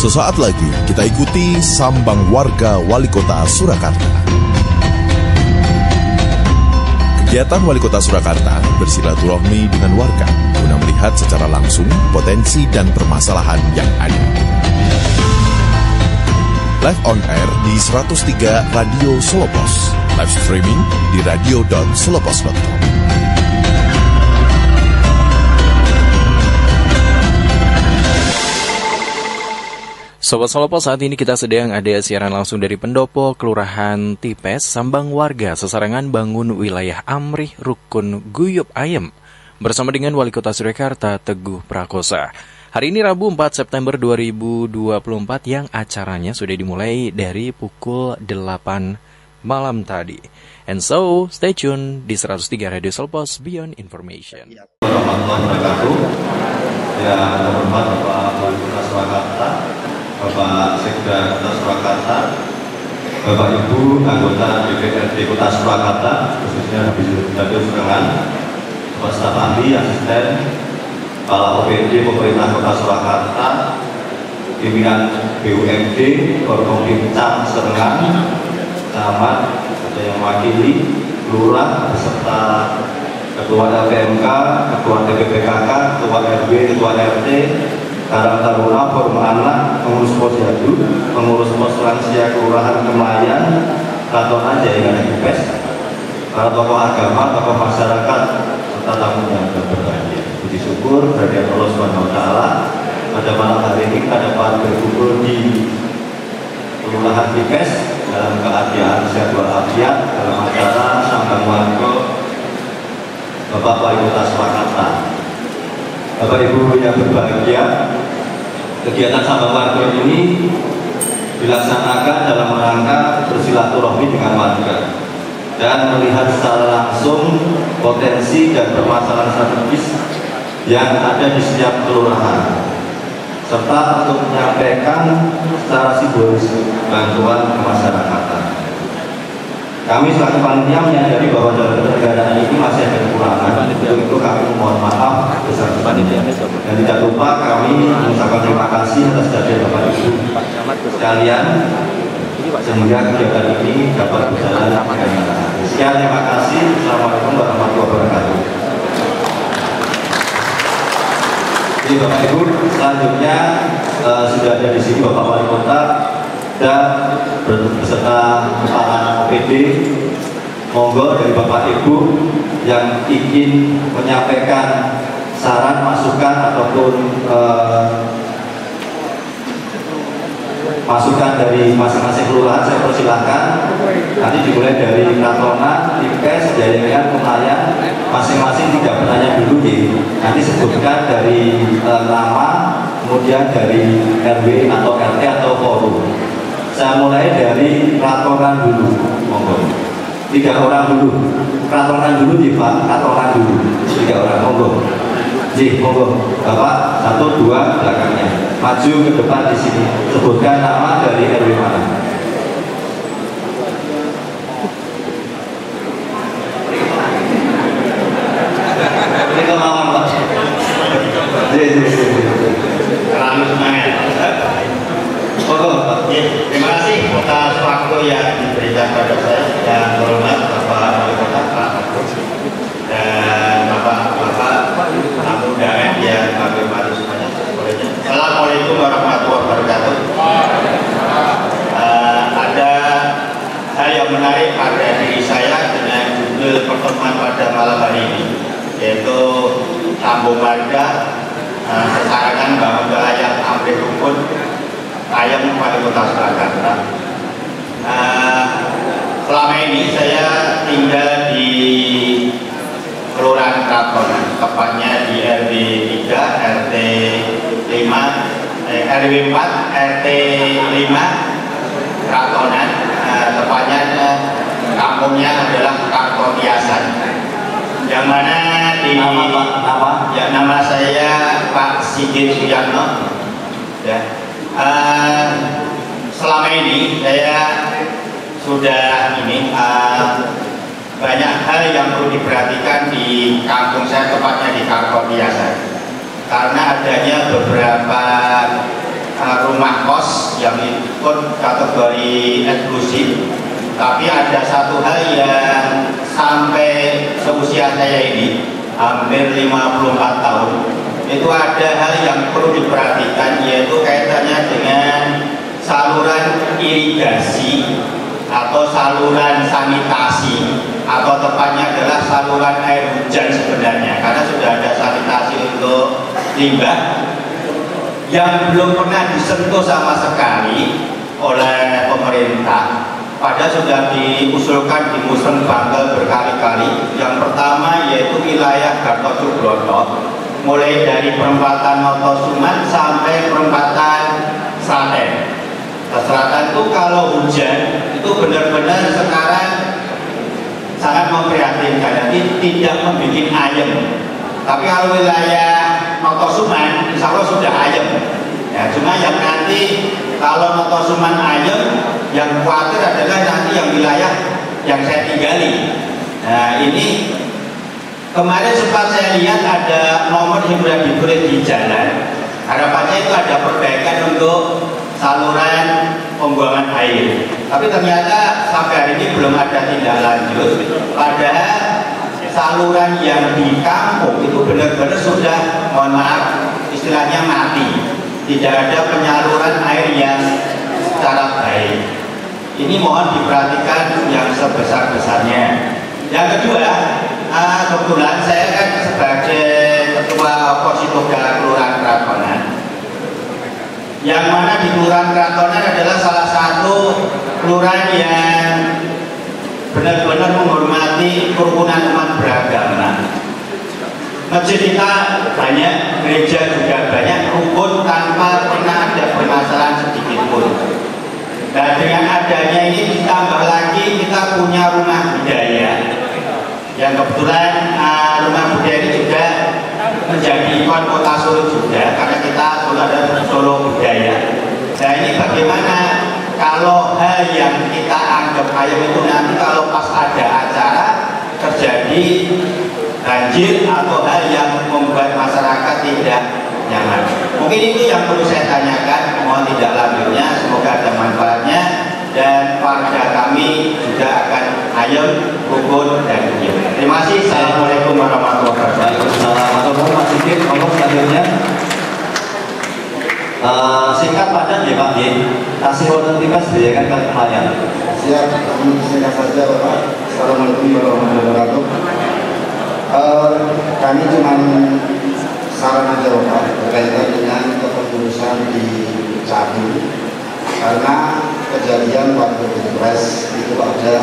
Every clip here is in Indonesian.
Sesaat lagi kita ikuti Sambang Warga Wali Kota Surakarta. Kegiatan Wali Kota Surakarta bersilaturahmi dengan warga guna melihat secara langsung potensi dan permasalahan yang ada. Live on air di 103 Radio Solo Pos. Live streaming di radio.solopos.com. Sobat Solo Pos, saat ini kita sedang ada siaran langsung dari Pendopo, Kelurahan Tipes, Sambang Warga, Sesarengan Bangun Wilayah Amrih Rukun Guyup Ayem, bersama dengan Wali Kota Surakarta Teguh Prakosa. Hari ini Rabu 4 September 2024 yang acaranya sudah dimulai dari pukul 8 malam tadi. And so, stay tune di 103 Radio Solo Pos Beyond Information. Warahmatullahi wabarakatuh. Yang terhormat Bapak Wali Kota Surakarta, Bapak Sekda Kota Surakarta, Bapak Ibu anggota DPRD Kota Surakarta, khususnya Habibur Surengan, Bapak staf ahli, asisten, Kepala OPD Pemerintah Kota Surakarta, pimpinan BUMD, Forkompimcam Surengan, camat, ada yang mewakili, lurah, beserta Ketua LPMK, Ketua TPPKK, Ketua RW, Ketua RT, Karang Taruna, Forum Anak, Pengurus Posyandu, Pengurus Pos Lansia Kelurahan Kemayan, Raton Jaringan Tipes, para tokoh agama, tokoh masyarakat, serta tamu yang berbahagia. Puji syukur kehadirat Allah Subhanahu wa Ta'ala pada malam hari ini kita dapat berkumpul di Kelurahan Tipes dalam keadaan sehat walafiat dalam acara Sambang Warga Bapak Wali Kota Surakarta. Bapak Ibu yang berbahagia, kegiatan Sambang Warga ini dilaksanakan dalam rangka bersilaturahmi dengan warga dan melihat secara langsung potensi dan permasalahan strategis yang ada di setiap kelurahan, serta untuk menyampaikan secara simbolis bantuan kemasyarakatan. Kami selaku panitia menyadari bahwa dalam penyelenggaraan ini masih ada kekurangan. Untuk itu kami mohon maaf besar-besarnya. Dan tidak lupa kami mengucapkan terima kasih atas kehadiran Bapak Ibu sekalian sehingga kegiatan ini dapat berjalan dengan baik. Sekian, terima kasih. Assalamualaikum warahmatullahi wabarakatuh. Jadi Bapak Ibu, selanjutnya sudah ada di sini Bapak Wali Kota dan beserta kepala OPD. Monggo dari Bapak Ibu yang ingin menyampaikan saran, masukan ataupun masukan dari masing-masing kelurahan saya persilahkan. Nanti dimulai dari Ratona, Tipes, Jaringan, Kemayan, masing-masing tidak bertanya dulu ya. Nanti sebutkan dari nama, kemudian dari RW atau RT atau forum. Saya mulai dari Ratonan dulu, monggo. 3 orang dulu, Ratonan dulu ya Pak, Ratonan dulu, 3 orang, monggo. Ji, monggo, Bapak 1, 2 belakangnya, maju ke depan di sini. Sebutkan nama dari RW mana. Ini kemauan Pak. Ji. Terlalu semangat. Monggo, Pak. Terima kasih atas waktu yang diberikan pada saya yang hormat Bapak Wali Kota Pak dan Bapak tamu undangan yang kami hormati semuanya. Assalamualaikum warahmatullahi wabarakatuh. Ada hal yang menarik pada diri saya dengan judul pertemuan pada malam hari ini, yaitu Sambung Warga Sesarengan Bangun Wilayah Amrih Rukun Ayem Wali Kota Surakarta. Selama ini saya tinggal di Kelurahan Ratonan, tepatnya di RW 3, RT 5, RW 4, RT 5 Ratonan. Tepatnya kampungnya adalah Kartotiasan. Yang mana di nama saya Pak Sigit Suyatno. Ya. Selama ini saya sudah banyak hal yang perlu diperhatikan di kampung saya, tepatnya di Kartotiasan, karena adanya beberapa rumah kos yang ikut kategori eksklusif. Tapi ada satu hal yang sampai seusia saya ini hampir 54 tahun, itu ada hal yang perlu diperhatikan, yaitu kaitannya dengan saluran irigasi atau saluran sanitasi, atau tepatnya adalah saluran air hujan sebenarnya, karena sudah ada sanitasi untuk limbah yang belum pernah disentuh sama sekali oleh pemerintah. Padahal sudah diusulkan di Musrem Bangkel berkali-kali. Yang pertama yaitu wilayah Gatot-Subroto, mulai dari perempatan Notosuman sampai perempatan Sragen. Selatan itu kalau hujan itu benar-benar sekarang sangat memprihatinkan, jadi tidak membuat ayam. Tapi kalau wilayah Notosuman insya Allah sudah ayam. Ya, cuma yang nanti kalau Notosuman ayam, yang khawatir adalah nanti yang wilayah yang saya tinggali. Nah ini kemarin sempat saya lihat ada nomor yang sudah diberi di jalan. Harapannya itu ada perbaikan untuk saluran pembuangan air. Tapi ternyata sampai hari ini belum ada tindak lanjut. Padahal saluran yang di kampung itu benar-benar sudah, mohon maaf, istilahnya mati. Tidak ada penyaluran air yang secara baik. Ini mohon diperhatikan yang sebesar-besarnya. Yang kedua, kebetulan saya kan sebagai ketua Positoga Kelurahan Kratonan, yang mana di Kelurahan Kratonan adalah salah satu kelurahan yang benar-benar menghormati kerukunan umat beragama. Masjid kita banyak, gereja juga banyak, rukun tanpa pernah ada permasalahan sedikit pun. Dan dengan adanya ini ditambah lagi kita punya rumah budaya, yang kebetulan rumah budaya ini juga menjadi ikon kota Solo juga, karena kita Solo ada Solo budaya. Nah ini bagaimana kalau hal yang kita anggap ayam itu nanti kalau pas ada acara terjadi banjir atau hal yang membuat masyarakat tidak nyaman. Mungkin itu yang perlu saya tanyakan, mohon tidak lanjutnya, semoga ada manfaatnya dan warga kami juga akan ayam, rukun dan guyup. Terima kasih. Assalamualaikum warahmatullahi wabarakatuh. Waalaikumsalam. Mas Sigit, ngomong selanjutnya. Singkat padat ya Pak, kasih otoritas disediakan ke klien. Siap, singkat saja Bapak. Assalamualaikum warahmatullahi wabarakatuh. Kami cuma saran aja Bapak berkaitan dengan kepengurusan di Cabi, karena kejadian waktu pilpres itu ada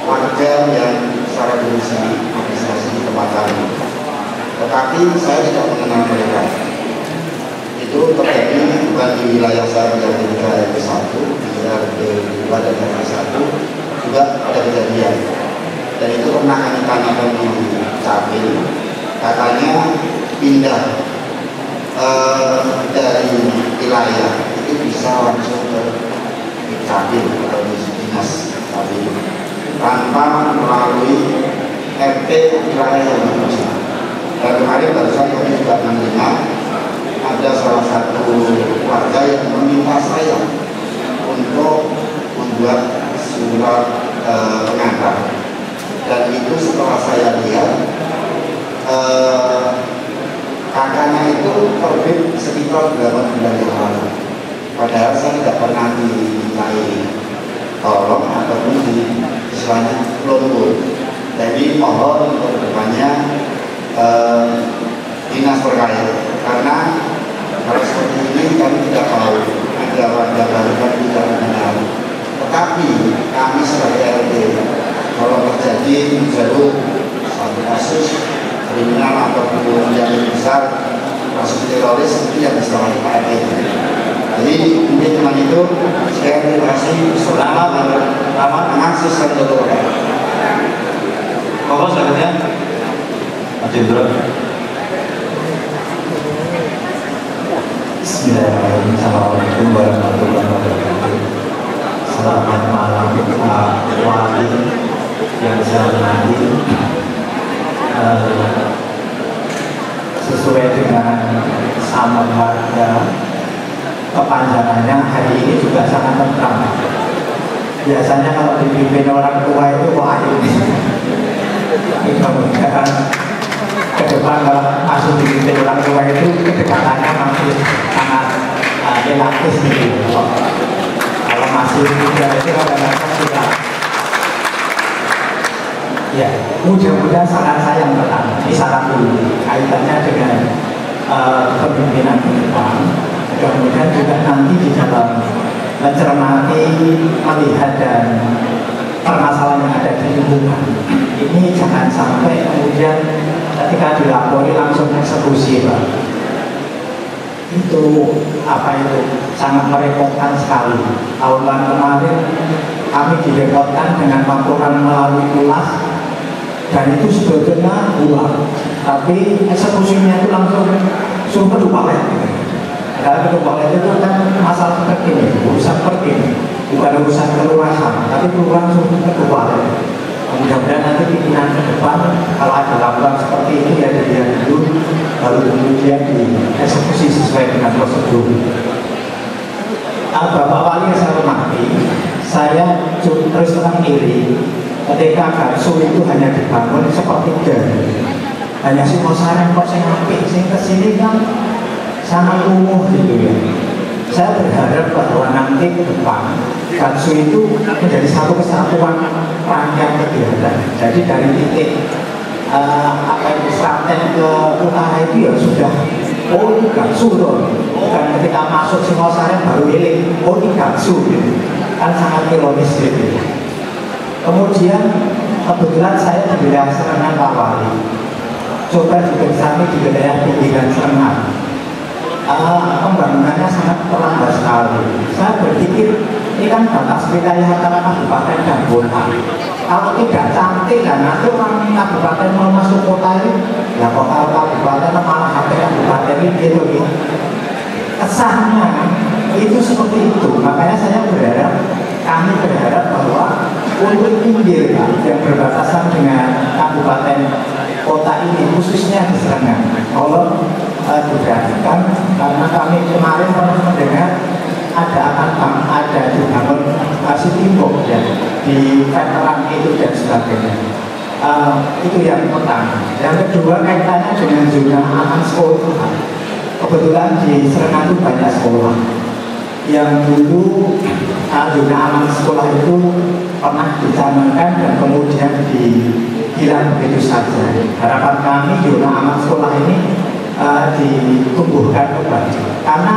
warga yang secara berusaha administrasi di tempat kami, tetapi saya tidak mengenal mereka. Itu terjadi bukan di wilayah saya yang di RT 1, di RT 2 dan RT 1 juga ada kejadian. Dan itu pernah kami tanyakan di Capil, katanya pindah dari wilayah itu bisa langsung ke Capil atau di dinas Capil tanpa melalui RT wilayah yang berusaha. Dan kemarin barusan kami juga menerima ada salah satu warga yang meminta saya untuk membuat surat pengantar, dan itu setelah saya lihat kakaknya itu terbit sekitar 8 bulan yang lalu, padahal saya tidak pernah dimintai tolong ataupun di istilahnya lombo. Jadi mohon untuk depannya dinas terkait, karena kalau seperti ini kami tidak tahu ada warga baru kan tidak mengenal. Tetapi kami sebagai RT, kalau terjadi menjadi satu kasus kriminal ataupun yang besar, kasus teroris, itu yang bisa Pak RT. Jadi mungkin cuma itu. Saya terima kasih. Selamat akses dan doa. Kok selanjutnya Mas Jendro. Assalamualaikum warahmatullahi wabarakatuh. Selamat malam Pak Wali yang saya hormati. Sesuai dengan sama harga kepanjangannya hari ini juga sangat tentram. Biasanya kalau dipimpin orang tua itu wahyu. Mudah-mudahan ke depan kalau masuk dipimpin orang tua itu kedekatannya masih sangat relatif gitu. Kalau masih muda itu kadang-kadang tidak. Ya, mudah-mudahan saran saya yang pertama, ini saran dulu kaitannya dengan kepemimpinan ke depan. Mudah-mudahan juga nanti di dalam mencermati, melihat dan permasalahan yang ada di lingkungan ini jangan sampai kemudian ketika dilapori langsung eksekusi, Pak. Itu apa itu sangat merepotkan sekali. Tahun kemarin kami direpotkan dengan laporan melalui ULAS dan itu sebetulnya uang, tapi eksekusinya itu langsung suruh Kedupalet. Karena Kedupalet itu kan masalah seperti ini, urusan seperti ini, bukan urusan kelurahan, tapi langsung Kedupalet. Mudah-mudahan nanti pimpinan ke depan kalau ada laporan seperti ini ya dilihat dulu, lalu kemudian dieksekusi sesuai dengan prosedur. Bapak Wali yang saya hormati, saya terus terang iri ketika Garsu itu hanya dibangun seperti dari hanya si Mosaren kok saya apik sing kesini kan sangat kumuh gitu ya. Saya berharap bahwa nanti ke depan Garsu itu menjadi satu kesatuan rangkaian kegiatan. Jadi dari titik apa itu Sraten ke utara itu ya sudah ini Garsu loh. Bukan ketika masuk Singosaren baru hilang ini Garsu gitu. Kan sangat ironis gitu. Kemudian kebetulan saya di wilayah Serengan Pak Wali. Coba dibersami di wilayah pinggiran Serengan. Pembangunannya sangat terlambat sekali. Saya berpikir ini kan batas wilayah antara kabupaten dan kota. Kalau tidak cantik dan nanti orang kabupaten mau masuk kota ini, ya kota kabupaten malah sampai kabupaten ini gitu. Kesannya itu seperti itu. Makanya saya berharap, kami berharap bahwa untuk pinggir yang berbatasan dengan kabupaten kota ini khususnya di Serengan, kalau diperhatikan karena kami kemarin pernah mendengar ada dibangun Sitimbok ya di veteran itu dan sebagainya. Itu yang pertama. Yang kedua kaitannya dengan zona aman sekolah. Kebetulan di Serengan itu banyak sekolah. Yang dulu zona aman sekolah itu pernah dicanangkan dan kemudian dihilang begitu saja. Harapan kami zona aman sekolah ini ditumbuhkan kembali karena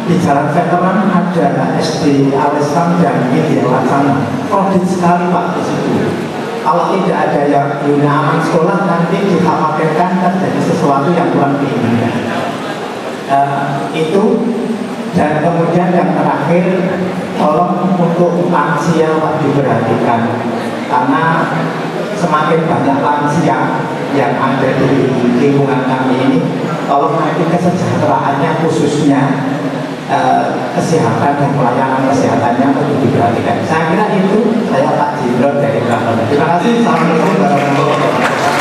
di Jalan Veteran ada SD Al-Islam dan Widya Wacana. Kredit sekali Pak di situ. Kalau tidak ada yang zona aman sekolah nanti dikhawatirkan terjadi sesuatu yang kurang diinginkan. Itu. Dan kemudian yang terakhir, tolong untuk lansia Pak diperhatikan karena semakin banyak lansia yang ada di lingkungan kami ini, tolong nanti kesejahteraannya khususnya kesehatan dan pelayanan kesehatannya untuk diperhatikan. Saya kira itu, saya Pak Jindro dari Kabupaten. Terima kasih. Assalamualaikum warahmatullahi wabarakatuh.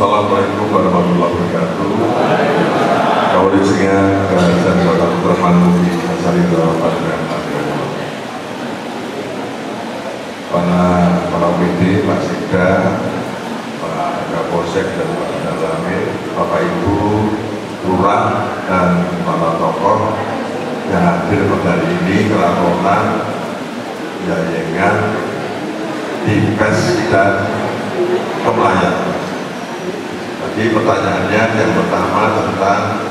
Assalamualaikum warahmatullahi wabarakatuh. Kawalinnya dan Bapak Termanu Hasalila pada para PD, Pak Sekda, Pak Kapolsek dan Pak Dalamil, Bapak Ibu, Lurah dan para tokoh yang hadir pada hari ini, keraton, Yayengan, Tipes dan Kemelayan. Jadi pertanyaannya yang pertama tentang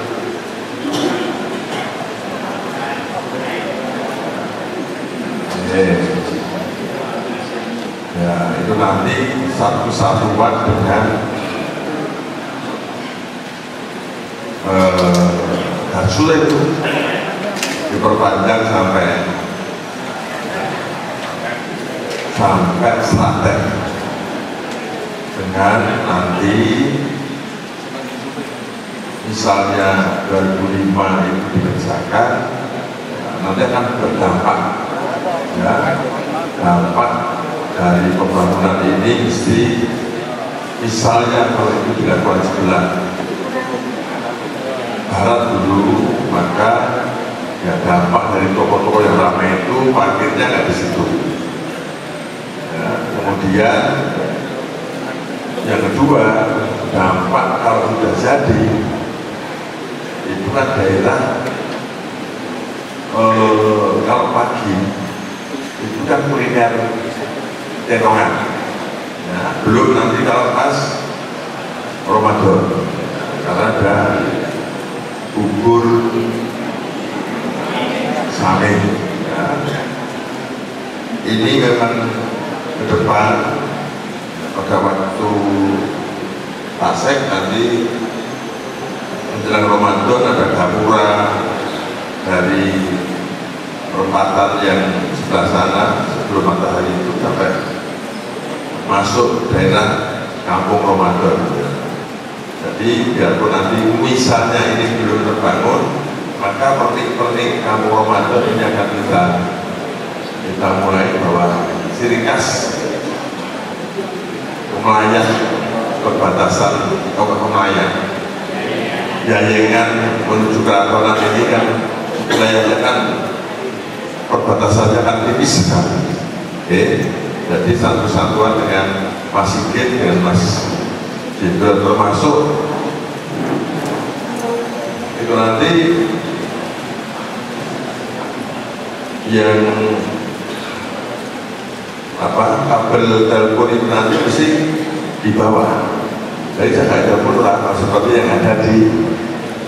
ya itu nanti satu kesatuan dengan Harsul itu diperpanjang sampai Sraten dengan nanti misalnya 2005 itu dikerjakan, nanti akan berdampak ya, dampak dari pembangunan ini mesti misalnya kalau itu dilakukan sebelah barat dulu, maka ya dampak dari toko-toko yang ramai itu parkirnya nggak di situ. Ya, kemudian yang kedua, dampak kalau sudah jadi itu kan daerah kalau pagi itu kan kuliner tenongan, ya, belum nanti kalau pas Ramadan karena ada bubur same, ya. Ini memang ke depan pada waktu Pasek nanti menjelang Ramadan ada gapura dari perempatan yang sebelah sana sebelum matahari itu sampai masuk daerah kampung Ramadan. Jadi biarpun nanti misalnya ini belum terbangun, maka pernik-pernik kampung Ramadan ini akan kita mulai bahwa ciri khas Kemelayan, perbatasan Kabupaten Melayan, Yayengan menuju Keratonan ini kan wilayahnya kan perbatasannya kan tipis sekali. Jadi satu-satuan dengan Mas Sigit dengan Mas Jenderal termasuk itu nanti yang kabel telepon itu nanti mesti di bawah. Jadi jangan ada murah seperti yang ada di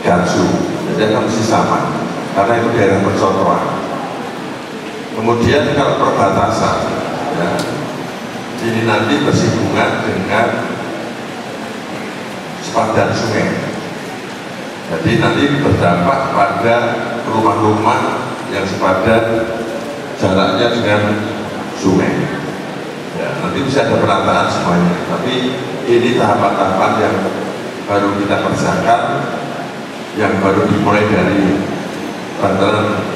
Gansu. Jadi akan mesti sama karena itu daerah percontohan. Kemudian kalau perbatasan, ya, ini nanti bersinggungan dengan sepadan sungai. Jadi nanti berdampak pada rumah-rumah yang sepadan jaraknya dengan sungai. Ya, nanti bisa ada penataan semuanya. Tapi ini tahapan-tahapan yang baru kita kerjakan, yang baru dimulai dari bantaran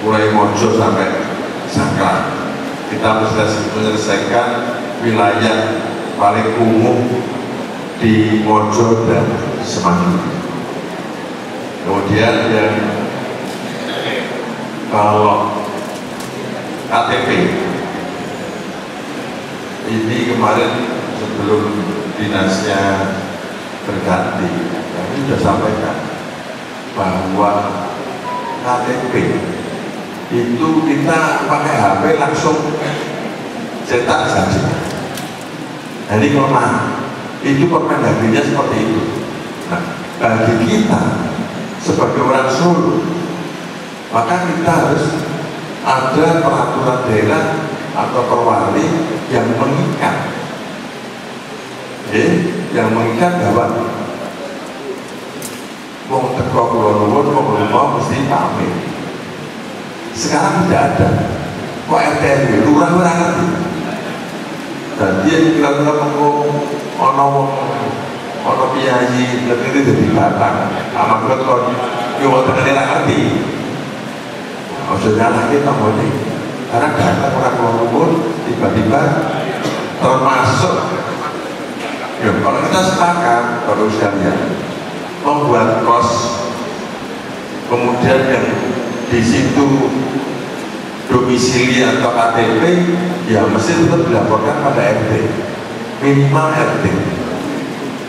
mulai Mojo sampai Sangkar. Kita menyelesaikan wilayah paling kumuh di Mojo dan Semanggi. Kemudian yang kalau KTP ini kemarin sebelum dinasnya berganti, kami sudah sampaikan bahwa KTP itu kita pakai HP langsung cetak saja. Jadi kalau itu Permendagrinya seperti itu. Nah, bagi kita sebagai orang Solo, maka kita harus ada peraturan daerah atau perwali yang mengikat, yang mengikat bahwa mau teko Pulau Nuwun, mau mesti pamit. Sekarang tidak ada. Kok RT lurah ora ngerti. Dan dia kira-kira ono piyayi lebih dari batang. Amak betul, yo wonten ora ngerti. Maksudnya lagi tambone. Karena datang orang Pulau tiba-tiba termasuk. Ya, kalau kita sepakat, kalau sekalian membuat kos, kemudian yang di situ domisili atau KTP, ya mesti tetap dilaporkan pada RT, minimal RT.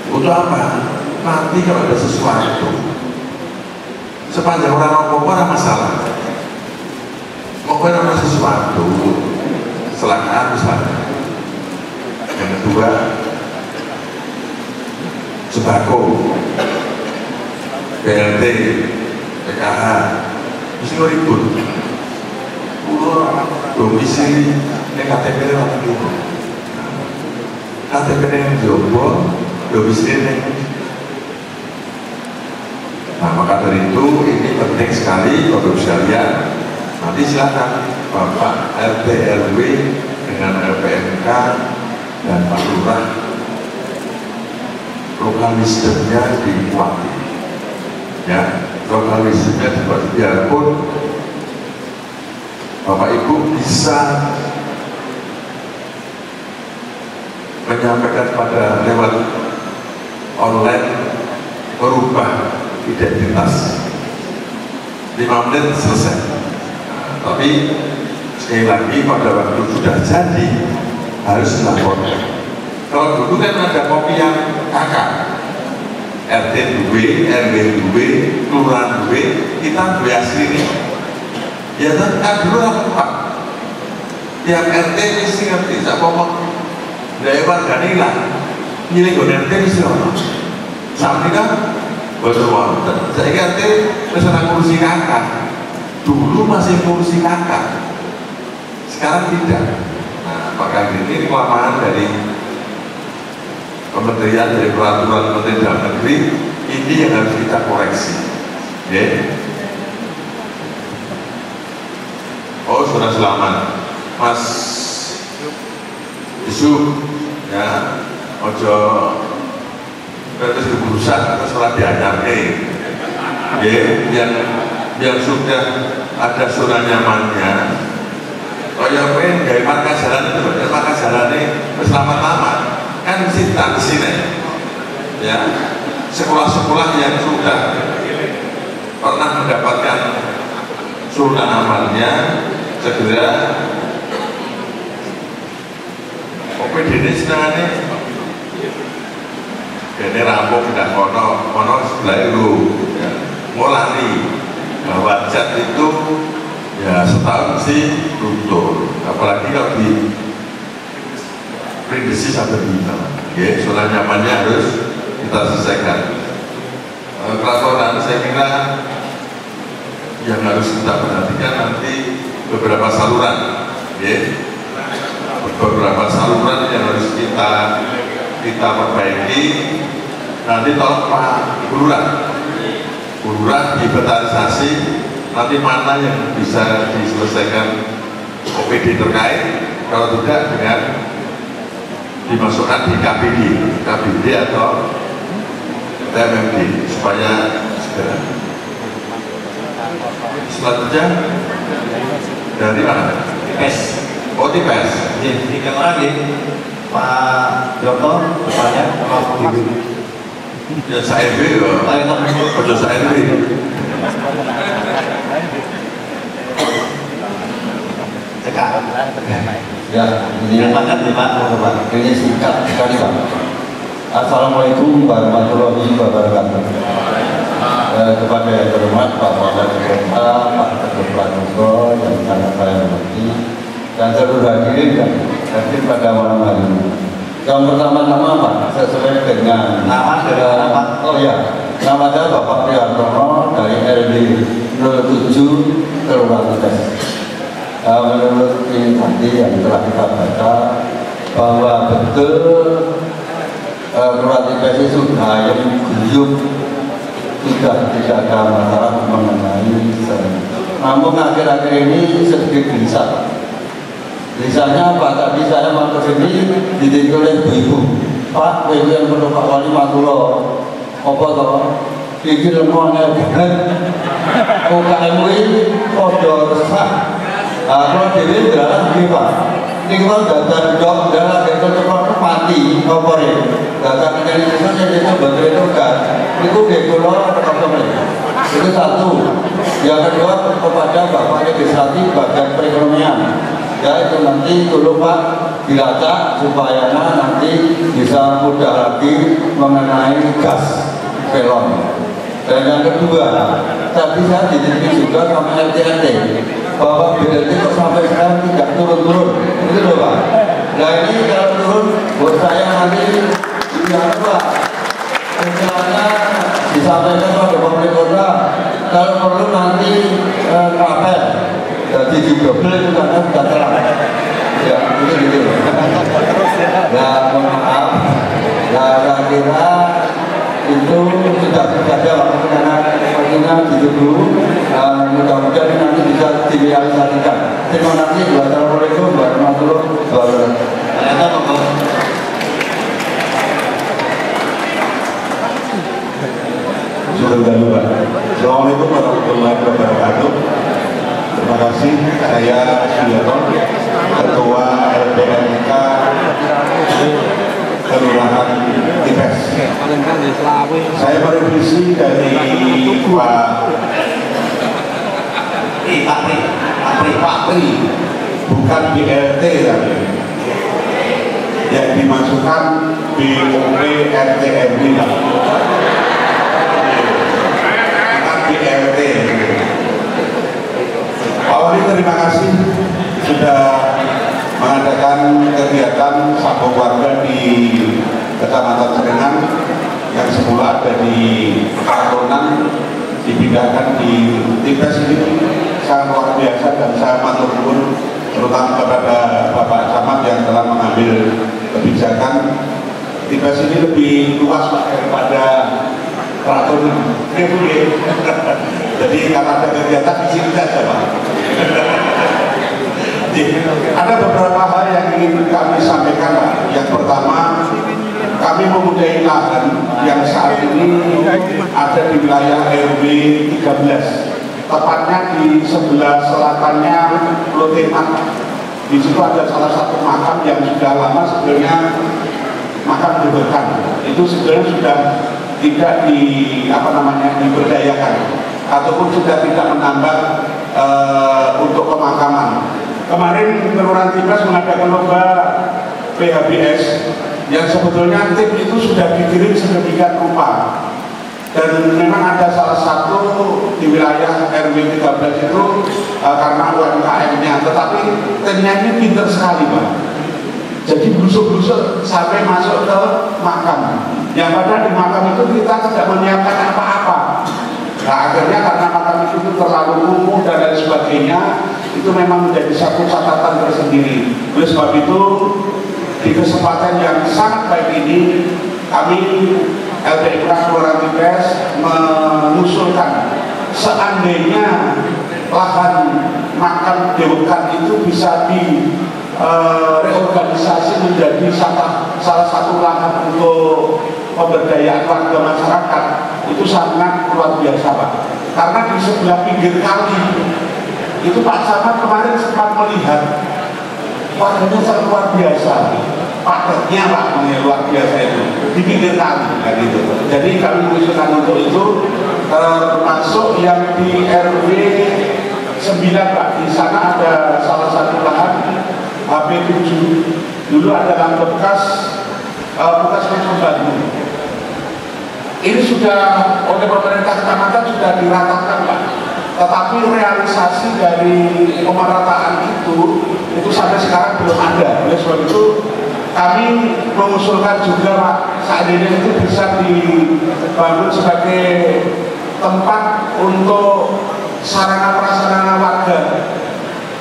Untuk apa? Nanti kalau ada sesuatu, sepanjang orang apa ada masalah. Pokoknya ada sesuatu, kecelakaan misalnya. Yang kedua, sembako, BLT, PKH, mesti ribut. Domisili ini KTP ini orang dulu. KTP ini Jombang, domisili ini. Nah, maka dari itu ini penting sekali Bapak sekalian. Nanti silakan Bapak RT RW dengan LPMK dan Pak Lurah lokalismenya dikuati. Ya, lokalismenya dibuat biarpun Bapak Ibu bisa menyampaikan pada lewat online merubah identitas 5 menit selesai. Tapi sekali lagi pada waktu sudah jadi harus dilaporkan. Kalau dulu kan ada kopi yang kakak, RT duwe, RW duwe, kelurahan duwe, kita duwe asli nih. Ya kan dulu apa? Tiap RT mesti ngerti, saya ngomong dari warga ini lah, milih RT mesti ngomong. Sampai kan betul banget. Saya RT misalnya kursi kakak, dulu masih kursi kakak, sekarang tidak. Nah, maka ini kelemahan dari kementerian, dari peraturan Menteri Dalam Negeri ini yang harus kita koreksi. Okay. Oh, sudah selamat, Mas Yusuf, ya, ojo terus keburusan terus setelah diajarkan, ya, yang sudah ada zona nyamannya. Oh ya, pengen dari markas jalan itu, markas jalan ini selamat-selamat kan cinta di sini, ya, sekolah-sekolah yang sudah pernah mendapatkan zona amannya segera OPD ini senangannya ini rampung sudah kono sebelah itu ya, ngolani bahwa cat itu ya setahun sih runtuh, apalagi kalau di prediksi sampai kita ya, zona nyamannya harus kita selesaikan. Kerasonan saya kira yang harus kita perhatikan nanti beberapa saluran ya, beberapa saluran yang harus kita perbaiki. Nanti tolong Pak Lurah divetarisasi nanti mana yang bisa diselesaikan OPD terkait, kalau tidak dengan dimasukkan di KBD atau TMMD supaya segera. Selanjutnya dari mana? Tipes. Oh, Tipes. Tiga lagi Pak Joko depannya kalau ibu. Ya saya B loh. Ojo saya B. Ya, ini banget nih Pak. ini singkat sekali Pak. Assalamualaikum warahmatullahi wabarakatuh. Kepada yang terhormat Pak Wakil Ketua, Pak Ketua Pramuka yang sangat saya hormati, dan seluruh hadirin dan hadir pada malam hari ini. Yang pertama-tama Pak, sesuai dengan nama oh ya, nama saya Bapak Prihartono dari RW 07 Kelurahan Tipes. Menurut ini tadi yang telah kita baca bahwa betul Kelurahan Tipes itu sudah yang guyup, sudah tidak ada masalah mengenai namun akhir-akhir ini sedikit gelisah. Gelisahnya Pak, tadi saya mau ke sini ditinggal oleh ibu-ibu, Pak, ibu yang perlu Pak Wali Matulo apa toh bikin lemahnya banget UKM ini kodoh resah. Kalau Dewi berjalan begini Pak, ini kan data dok, dalam itu cepat mati komporin data dari itu jadi bantuan itu kan itu gekulo itu satu. Yang kedua kepada Bapak Legislatif bagian perekonomian, ya itu nanti dulu Pak dilacak supaya nanti bisa mudah lagi mengenai gas pelon. Dan yang kedua, tadi saya dititip juga sama LTNT bahwa BLT kok sampai sekarang tidak turun-turun, itu loh Pak. Nah ini kalau turun, buat saya nanti yang Pak, istilahnya disampaikan pada pemerintah kota, kalau perlu nanti kapel, jadi double itu karena sudah terang. Ya, gitu. Nah, mohon maaf, nah saya kira itu sudah ada waktu karena ditunggu, mudah-mudahan nanti bisa direalisasikan. Terima kasih. Wassalamualaikum warahmatullahi wabarakatuh. Sudah lupa. Assalamualaikum warahmatullahi wabarakatuh. Terima kasih. Saya Suyono, Ketua LPMK Kelurahan Tipes. Saya merevisi dari Pak Pri, bukan BLT tapi yang dimasukkan BOP RTMD, bukan BLT. Pak Wali, terima kasih sudah mengadakan kegiatan sambung warga di Kecamatan Serengan yang semula ada di Kartonan dipindahkan di Tipes. Ini sangat luar biasa dan saya matur nuwun terutama kepada Bapak Camat yang telah mengambil kebijakan. Tipes ini lebih luas Pak daripada Kartonan. Jadi kalau ada kegiatan di sini saja Pak. Ada beberapa hal yang ingin kami sampaikan Pak. Yang pertama, kami mempunyai lahan yang saat ini ada di wilayah RW 13, tepatnya di sebelah selatannya Loteman. Di situ ada salah satu makam yang sudah lama sebenarnya makam diberkan. Itu sebenarnya sudah tidak diberdayakan ataupun sudah tidak menambah untuk pemakaman. Kemarin Kelurahan Tipes mengadakan lomba PHBS yang sebetulnya tim itu sudah dikirim sedemikian rupa, dan memang ada salah satu di wilayah RW 13 itu karena UMKM-nya, tetapi timnya ini pintar sekali Pak. Jadi busuk-busuk sampai masuk ke makam, yang pada di makam itu kita tidak menyiapkan apa-apa. Nah akhirnya karena makam itu terlalu kumuh dan lain sebagainya, itu memang menjadi satu catatan tersendiri. Oleh sebab itu di kesempatan yang sangat baik ini, kami LPIK Kelurahan Tipes mengusulkan seandainya lahan makam Dewekan itu bisa reorganisasi menjadi salah satu lahan untuk pemberdayaan warga masyarakat, itu sangat luar biasa Pak. Karena di sebelah pinggir kali itu Pak Camat kemarin sempat melihat warganya sangat luar biasa, padatnya Pak, luar biasa itu di pinggir kali kan itu. Jadi kami mengusulkan untuk itu, termasuk yang di RW 9 Pak, di sana ada salah satu lahan HP 7, dulu adalah bekas Bandung. Ini sudah oleh pemerintah kecamatan sudah diratakan Pak, tetapi realisasi dari pemerataan itu sampai sekarang belum ada. Oleh sebab itu kami mengusulkan juga Pak, saat ini itu bisa dibangun sebagai tempat untuk sarana prasarana warga,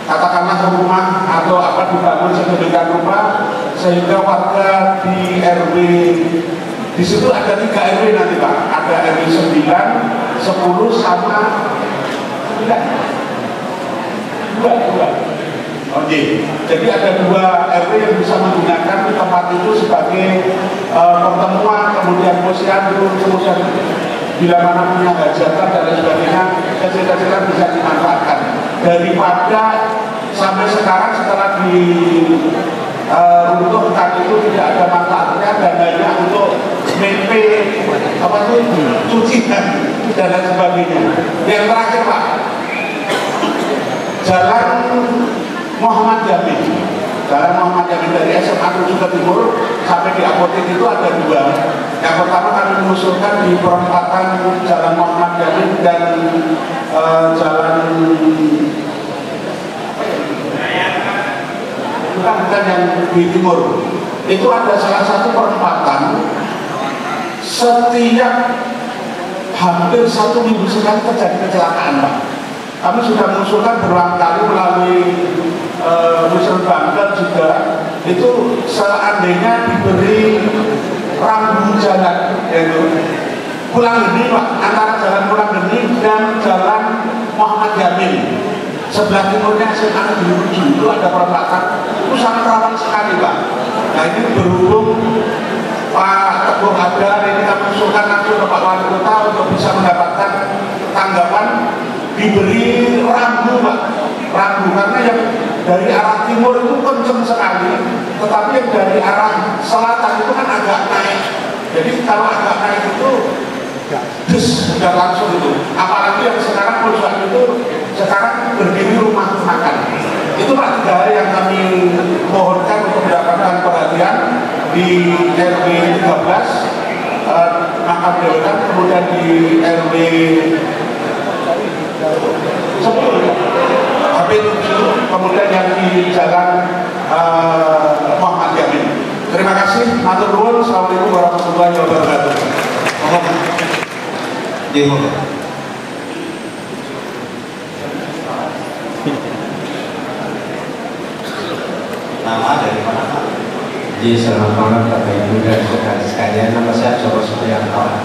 katakanlah rumah atau apa, dibangun sedemikian rupa sehingga warga di RW di situ ada 3 RW nanti Pak, ada RW 9, 10 sama 9. Oke. Jadi ada 2 RW yang bisa menggunakan tempat itu sebagai pertemuan, kemudian posyandu, kemudian bila mana punya hajatan dan lain sebagainya, kecil-kecilan bisa dimanfaatkan. Daripada sampai sekarang setelah runtuhkan itu tidak ada manfaatnya dan hanya untuk MP cucian dan lain sebagainya. Yang terakhir Pak, Jalan Muhammad Yamin dari SMA 7 ke Timur sampai di apotek itu ada 2. Yang pertama kami mengusulkan di perempatan Jalan Muhammad Yamin dan Jalan bukan yang di timur. Itu ada salah satu perempatan, setiap hampir 1 minggu sekali terjadi kecelakaan Pak. Kami sudah mengusulkan berulang kali melalui Muslim Bangkal juga, itu seandainya diberi rambu jalan, yaitu Pulang Geni Pak, antara Jalan Pulang Geni dan Jalan Muhammad Yamin, sebelah timurnya SMA Negeri 7 itu ada perempatan, itu sangat rawan sekali Pak. Nah ini berhubung Pak Teguh Hadar ini kami usulkan langsung ke Pak Wali Kota untuk bisa mendapatkan tanggapan, diberi rambu Pak, rambu, karena yang dari arah timur itu kenceng sekali, tetapi yang dari arah selatan itu kan agak naik. Jadi kalau agak naik itu sudah langsung itu. Apalagi yang sekarang perusahaan itu sekarang berdiri rumah makan. Itu Pak 3 hal yang kami mohonkan untuk mendapatkan perhatian di RW 13 Makam Dewan, kemudian di RW 10 HP 7, kemudian yang di Jalan Muhammad Yamin. Terima kasih, matur nuwun. Assalamualaikum warahmatullahi wabarakatuh. Nama dari mana Pak? Selamat malam Bapak Ibu dan saudara sekalian. Nama saya Joko Supriyanto.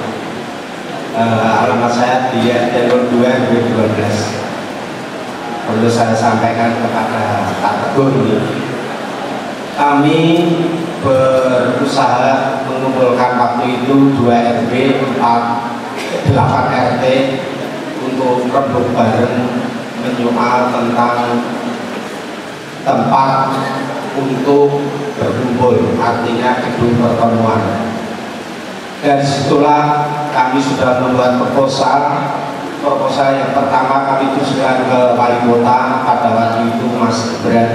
Alamat saya di RT 02 2012. Perlu saya sampaikan kepada Pak Teguh ini. Kami berusaha mengumpulkan waktu itu 2 RW 8 RT untuk rembuk bareng menyoal tentang tempat untuk berkumpul, artinya gedung pertemuan. Dan disitulah kami sudah membuat proposal yang pertama kami tujukan ke wali kota pada waktu itu Mas Gibran,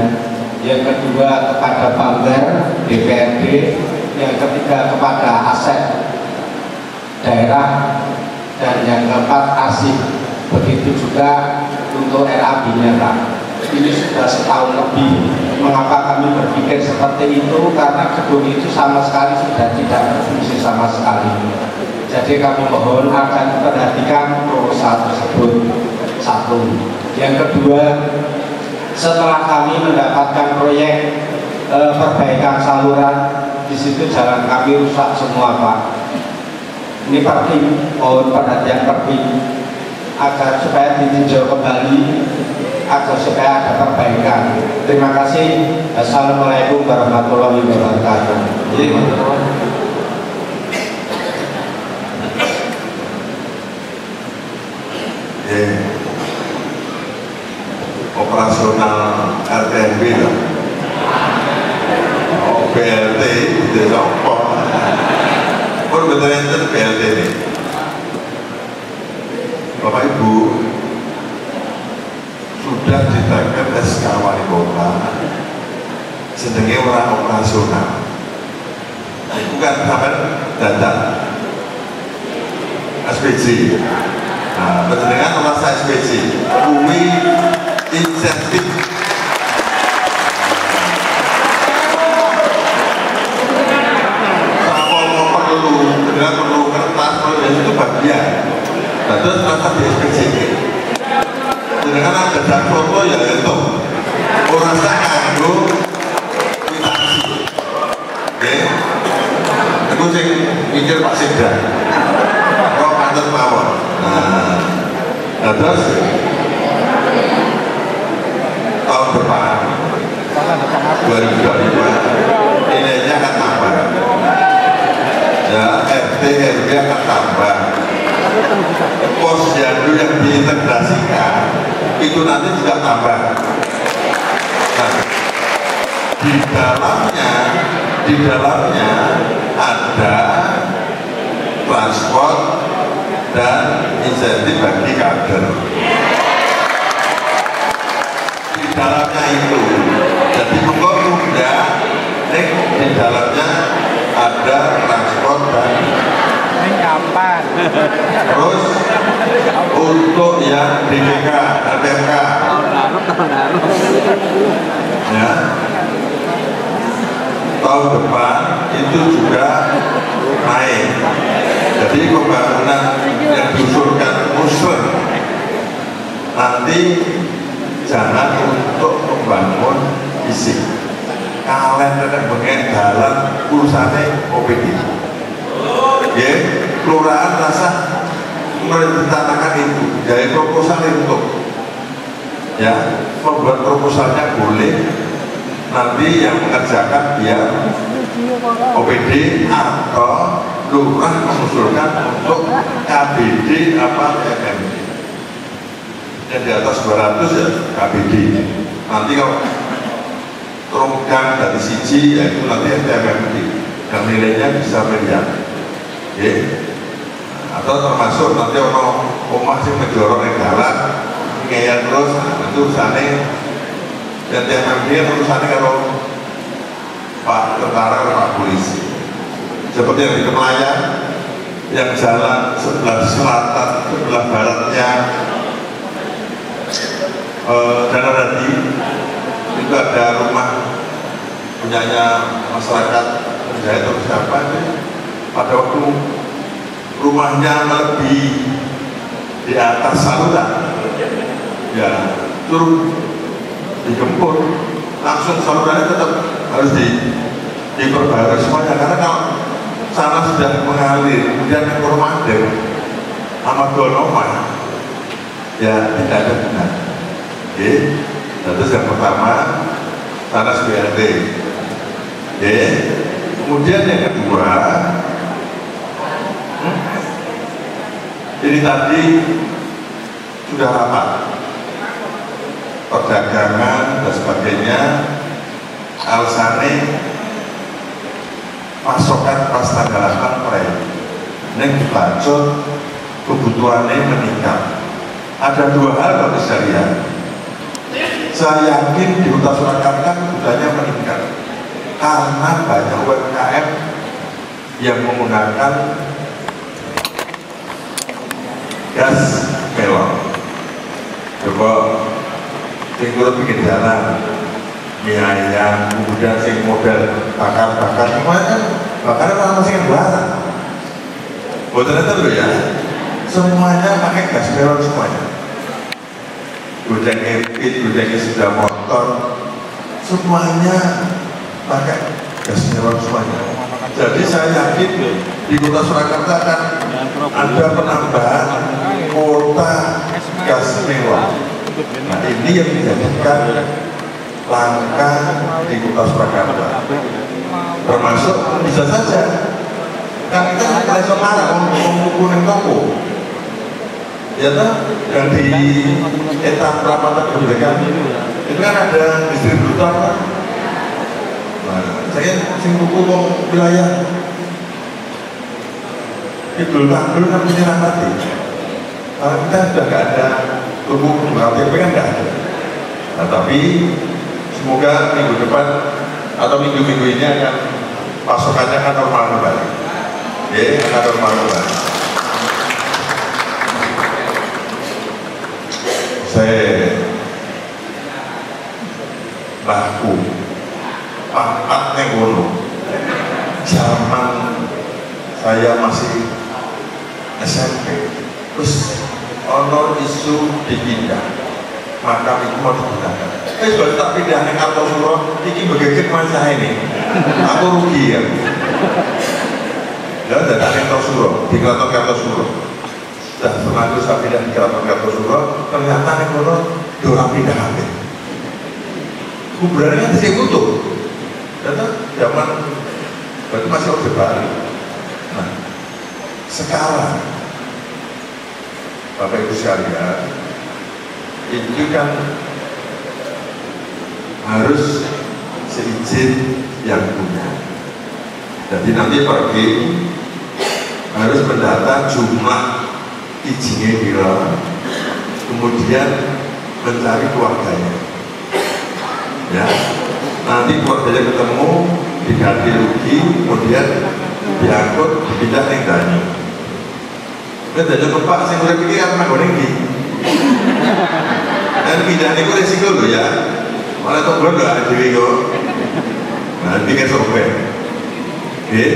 yang kedua kepada Banggar DPRD, yang ketiga kepada aset daerah, dan yang keempat arsip. Begitu juga untuk RA Bineka. Ini sudah setahun lebih. Mengapa kami berpikir seperti itu? Karena gedung itu sama sekali sudah tidak berfungsi sama sekali. Jadi kami mohon akan diperhatikan proposal tersebut. Satu. Yang kedua, setelah kami mendapatkan proyek perbaikan saluran, di situ jalan kami rusak semua Pak. Ini Perkim, mohon perhatian Perkim agar supaya ditinjau kembali, agar supaya ada perbaikan. Terima kasih. Assalamualaikum warahmatullahi wabarakatuh. Operasional RTNB lah. Oh, BLT itu apa? Betul-betul BLT ini. Bapak Ibu, sudah diteken SK wali kota sedangnya orang operasional. Itu kan sampai data SPJ. Nah, penjenengan merasa SPJ kui insentif perlu kertas, itu bagian. Nah, terus merasa di SPJ dengan ada dan foto ya itu orang saya nganggo kuitansi. Oke, aku sih mikir Pak Sekda kok kantor mawon. Nah terus tahun depan 2022 nilainya akan tambah ya, RT RW akan tambah, posyandu yang diintegrasikan itu nanti juga tambah. Nah, di dalamnya ada transport dan insentif bagi kader. Di dalamnya itu, jadi pokok muda, di dalamnya ada transport dan terus untuk yang DPK, LPMK ya, tahun depan itu juga naik. Jadi pembangunan yang diusulkan muslim nanti jangan untuk membangun fisik, kalian tidak mengenai dalam urusannya OPD. Ya, kelurahan rasa mencanangkan itu, jadi proposal untuk ya membuat proposalnya boleh, nanti yang mengerjakan dia OPD atau lurah mengusulkan untuk KBD apa FMD yang di atas 200 ya KBD. Nanti kalau terungkang dari siji, yaitu nanti STMMD yang nilainya bisa miliar. Atau termasuk nanti ono omah sing menjorok ning dalan ngeyel terus, itu urusannya STMMD yang urusannya kalau Pak Tentara atau Pak Polisi. Seperti yang di Kemayan, yang jalan sebelah selatan, sebelah baratnya Danaradi, itu ada rumah punyanya masyarakat Penjahit atau siapa itu. Pada waktu rumahnya melebihi di atas saluran, ya turun digempur, langsung salurannya tetap harus diperbarui semuanya, karena kalau sana sudah mengalir kemudian ke Kormandel sama Doloma, ya tidak ada benar. Terus yang pertama sana BRT. Kemudian yang kedua, ini tadi sudah rapat perdagangan dan sebagainya, alasannya pasokan pas tanggal 8 Mei ini dibacot kebutuhannya meningkat. Ada dua hal bagi saya. Saya yakin di Kota Surakarta kebutuhannya meningkat karena banyak UMKM yang menggunakan gas melon. Coba tinggal bikin jalan, mie ayam, kemudian sing model bakar-bakar semuanya bakarnya malah masih yang barang. Ternyata loh ya, semuanya pakai gas melon semuanya. Gojek Epit, Gojek sudah motor, semuanya pakai gas melon semuanya. Jadi saya yakin di Kota Surakarta akan ada penambahan kuota gas melon. Nah ini yang menjadikan langka di Kota Surakarta. Termasuk bisa saja kan kita mulai sekarang mengukur toko, ya kan, yang di etap perapatan kebijakan itu kan ada distributor. Nah, saya sing tuku wilayah itu kan menyerang mati. Kalau kita sudah nggak ada tuku KTP kan nggak ada. Nah, tapi semoga minggu depan atau minggu-minggu ini akan pasokannya akan normal kembali. Akan normal kembali. Saya laku pakatnya ngono. Zaman saya masih SMP, terus ono isu dipindah, maka itu mau digunakan. Sudah tak pindah ke Kartosuro, ini begitu masa ini, aku rugi ya. Ya, dan ada Kartosuro, di Keraton Kartosuro. Dan setelah itu saya pindah di Keraton Kartosuro, ternyata nih kono dorang pindah hati. Kuburannya di sini utuh. Ternyata zaman berarti masih Orde Baru. Nah, sekarang Bapak Ibu sekalian, itu kan harus seizin yang punya. Jadi nanti pergi harus mendata jumlah izinnya bila, kemudian mencari keluarganya. Ya, nanti keluarganya ketemu, diganti rugi, kemudian diangkut, dipindah ke Danyu. Kan Danyu ke Pak, saya mulai pikir apa nggak ini. Dan pindah itu resiko loh ya. Malah tuh gue udah ada kok. Nanti kan sobek. Oke.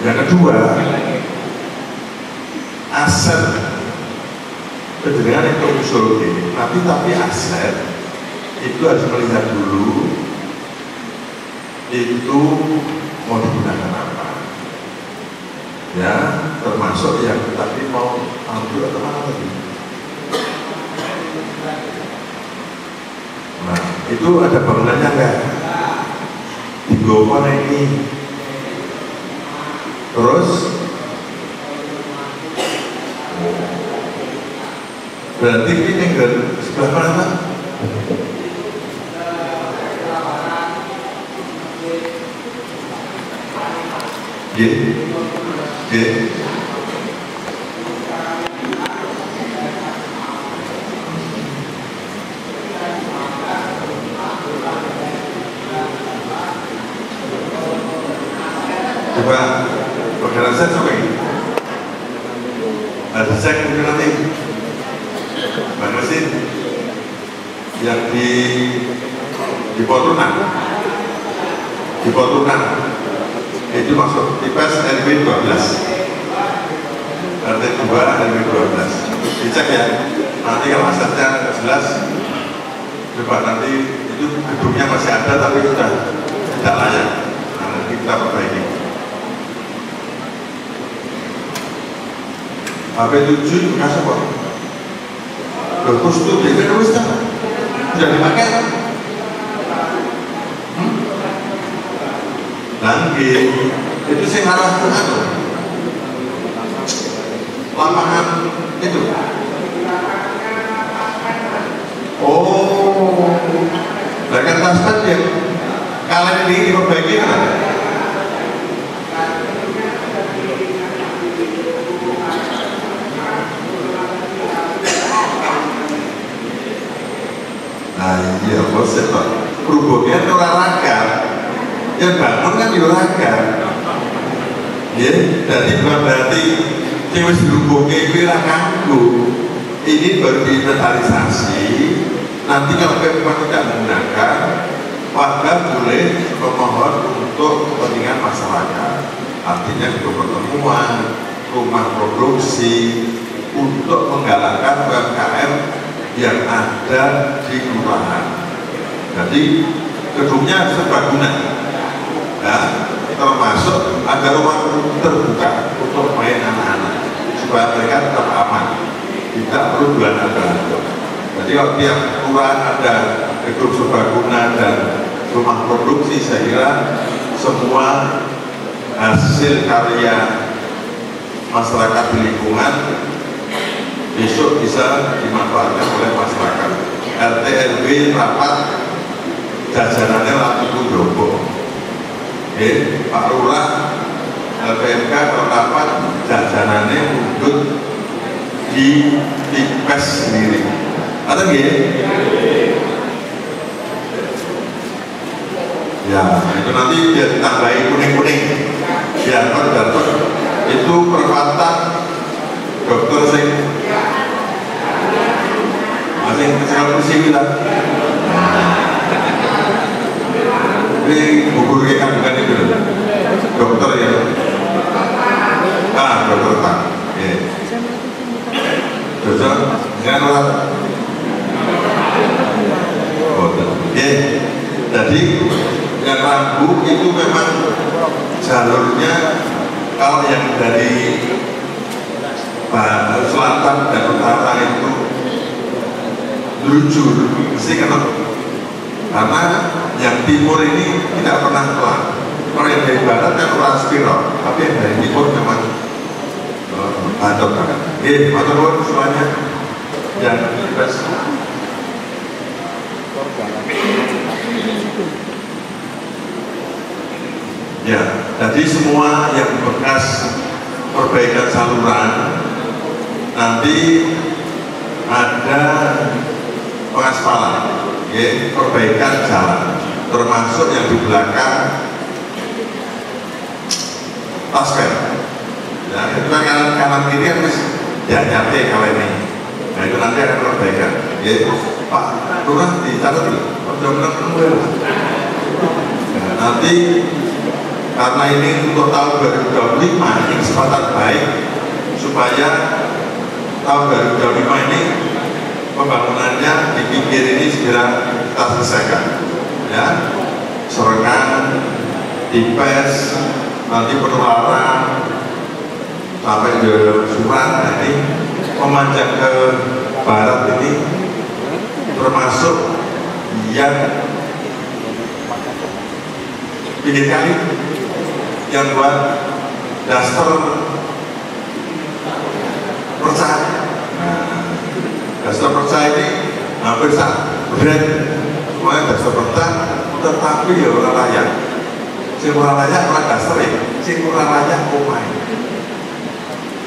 Yang kedua, aset penjaringan itu usul ini. Tapi aset itu harus melihat dulu itu mau digunakan apa. Ya, termasuk yang tadi mau ambil atau mana lagi. Nah, itu ada bangunannya enggak? Di Gopan ini. Terus berarti ini tinggal sebelah mana? Coba perkara saya coba ini. Ada cek mungkin nanti. Bang Mesin yang di Potunan itu masuk tipes RW 12 RT 2 RW 12 dicek ya, nanti kalau asetnya jelas coba nanti itu gedungnya masih ada tapi sudah tidak layak, nah, nanti kita perbaiki. HP 7 itu kasih kok terus itu dia kan sudah dipakai kan? Nanti itu sih arah ke lapangan itu. Oh, bahkan taspen dia kalian ini diperbaiki kan? Nah iya bos itu perubahannya itu olahraga, yang bangun kan olahraga, ya. Jadi bukan berarti cewek berhubungnya itu kanggu. Ini baru diinventarisasi. Nanti kalau memang tidak menggunakan, warga boleh memohon untuk kepentingan masyarakat. Artinya untuk pertemuan, rumah produksi, untuk menggalakkan UMKM yang ada di kelurahan. Jadi gedungnya serbaguna, ya, termasuk agar ruang terbuka untuk main anak-anak supaya mereka tetap aman, tidak perlu belanja-belanja. Jadi kalau tiap kelurahan ada gedung serbaguna dan rumah produksi, saya kira semua hasil karya masyarakat di lingkungan besok bisa dimanfaatkan oleh masyarakat. RT RW rapat jajanannya langsung Jopo. Pak Lurah LPMK kalau rapat jajanannya untuk di tipes sendiri. Atau ya, itu nanti dia ditambahi kuning-kuning biar dapat itu perempatan dokter sing masing kecil kursi lah. Ini gugur ke kandungan itu dokter ya, dokter tak dokter jangan lah. Jadi yang Rambu itu memang jalurnya kalau yang dari selatan dan utara itu lucu mesti karena yang timur ini tidak pernah keluar. Kalau yang dari barat kan orang spiral, tapi yang dari timur memang ada banget. Matur nuwun semuanya yang bebas. Ya, jadi semua yang bekas perbaikan saluran nanti ada pengaspalan, ya, perbaikan jalan, termasuk yang di belakang taspen. Ya, itu kan kanan kiri kan harus nyate kalau ini. Nah itu nanti akan perbaikan. Ya, Pak Lurah dicatat dulu. Nanti karena ini untuk tahun 2025 ini kesempatan baik supaya tahun 2025 ini pembangunannya di pinggir ini segera kita selesaikan, ya. Serengan, Tipes, nanti Penularan sampai ke Surat, ini memanjang ke barat ini termasuk yang pinggir kali yang buat daster percah. Daster percah ini hampir berat semuanya daster percah, tetapi ya orang layak sing kurang layak kurang daster ya, sing kurang layak omai.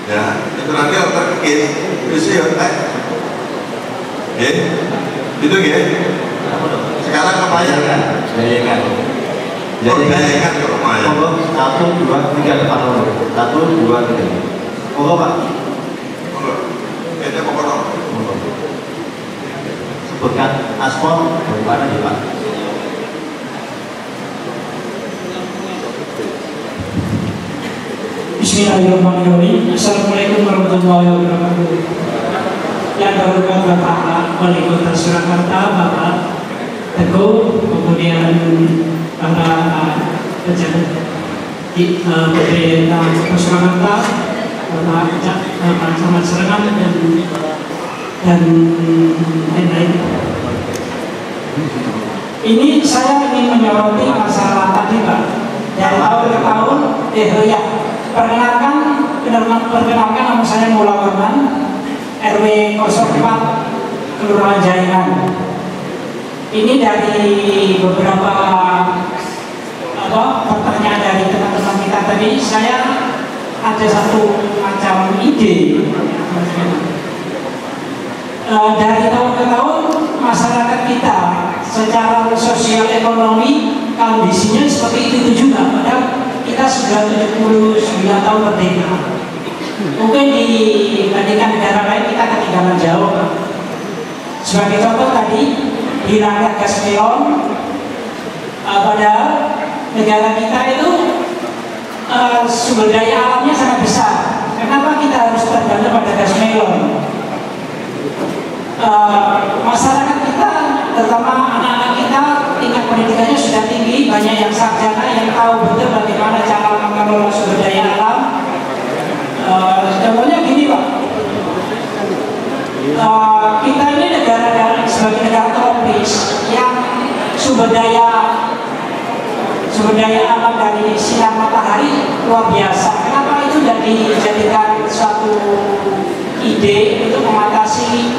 Ya, itu nanti yang terkikis, itu ya, itu ya. Sekarang kebayangan. Dayangan. Dayangan ke rumah ya. 1, 2, 3 depan dulu. 1, 2, 3. Monggo Pak. Monggo. Kita pokoknya. Sebutkan aspal dari mana nih Pak? Bismillahirrahmanirrahim. Assalamualaikum warahmatullahi wabarakatuh. Yang terhormat Bapak Wali Kota Surakarta, Bapak Teguh, kemudian para pejabat pemerintah Kota Surakarta, Bapak Camat Serengan dan lain-lain. Ini saya ingin menyoroti masalah tadi Pak. Dari tahun ke tahun, perkenalkan nama saya Mula Warman, RW 04 Kelurahan Jaingan. Ini dari beberapa pertanyaan dari teman-teman kita tadi, saya ada satu macam ide. Dari tahun ke tahun masyarakat kita secara sosial ekonomi kondisinya seperti itu juga, padahal kita sudah 79 tahun merdeka. Mungkin dibandingkan negara lain kita ketinggalan jauh. Sebagai contoh tadi hilangnya gas melon, padahal negara kita itu sumber daya alamnya sangat besar. Kenapa kita harus tergantung pada gas melon? Masyarakat kita, terutama anak-anak kita, tingkat pendidikannya sudah tinggi, banyak yang sarjana yang tahu betul bagaimana cara mengelola sumber daya alam. Contohnya gini Pak, kita ini sebagai negara tropis yang sumber daya alam dari sinar matahari luar biasa. Kenapa itu tidak dijadikan suatu ide untuk mengatasi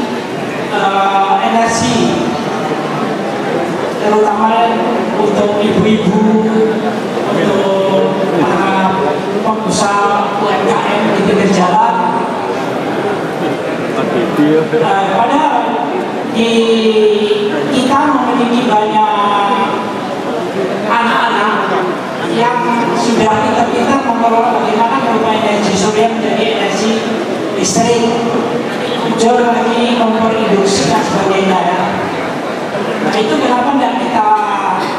energi, terutama untuk ibu-ibu, untuk para pengusaha UMKM di pinggir jalan. Padahal kita memiliki banyak anak-anak yang sudah pintar-pintar mengelola bagaimana merubah energi surya menjadi energi listrik, jauh lagi memproduksi dan sebagainya. Nah itu kenapa tidak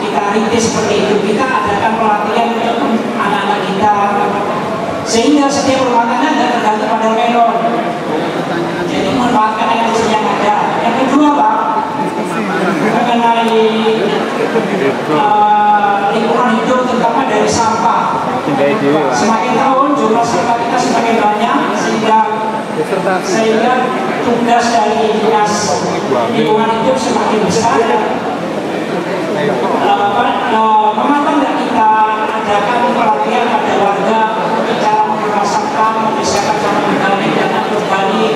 kita rintis seperti itu, kita adakan pelatihan untuk anak-anak kita sehingga setiap rumah tangga tidak tergantung pada melon, jadi memanfaatkan energi yang ada. Yang kedua Pak, mengenai lingkungan hidup terutama dari sampah. Semakin tahun jumlah sampah kita semakin banyak sehingga tugas dari dinas lingkungan hidup semakin besar. Mengapa tidak kita adakan pelatihan pada warga cara mengelola sampah, memisahkan sampah organik dan anorganik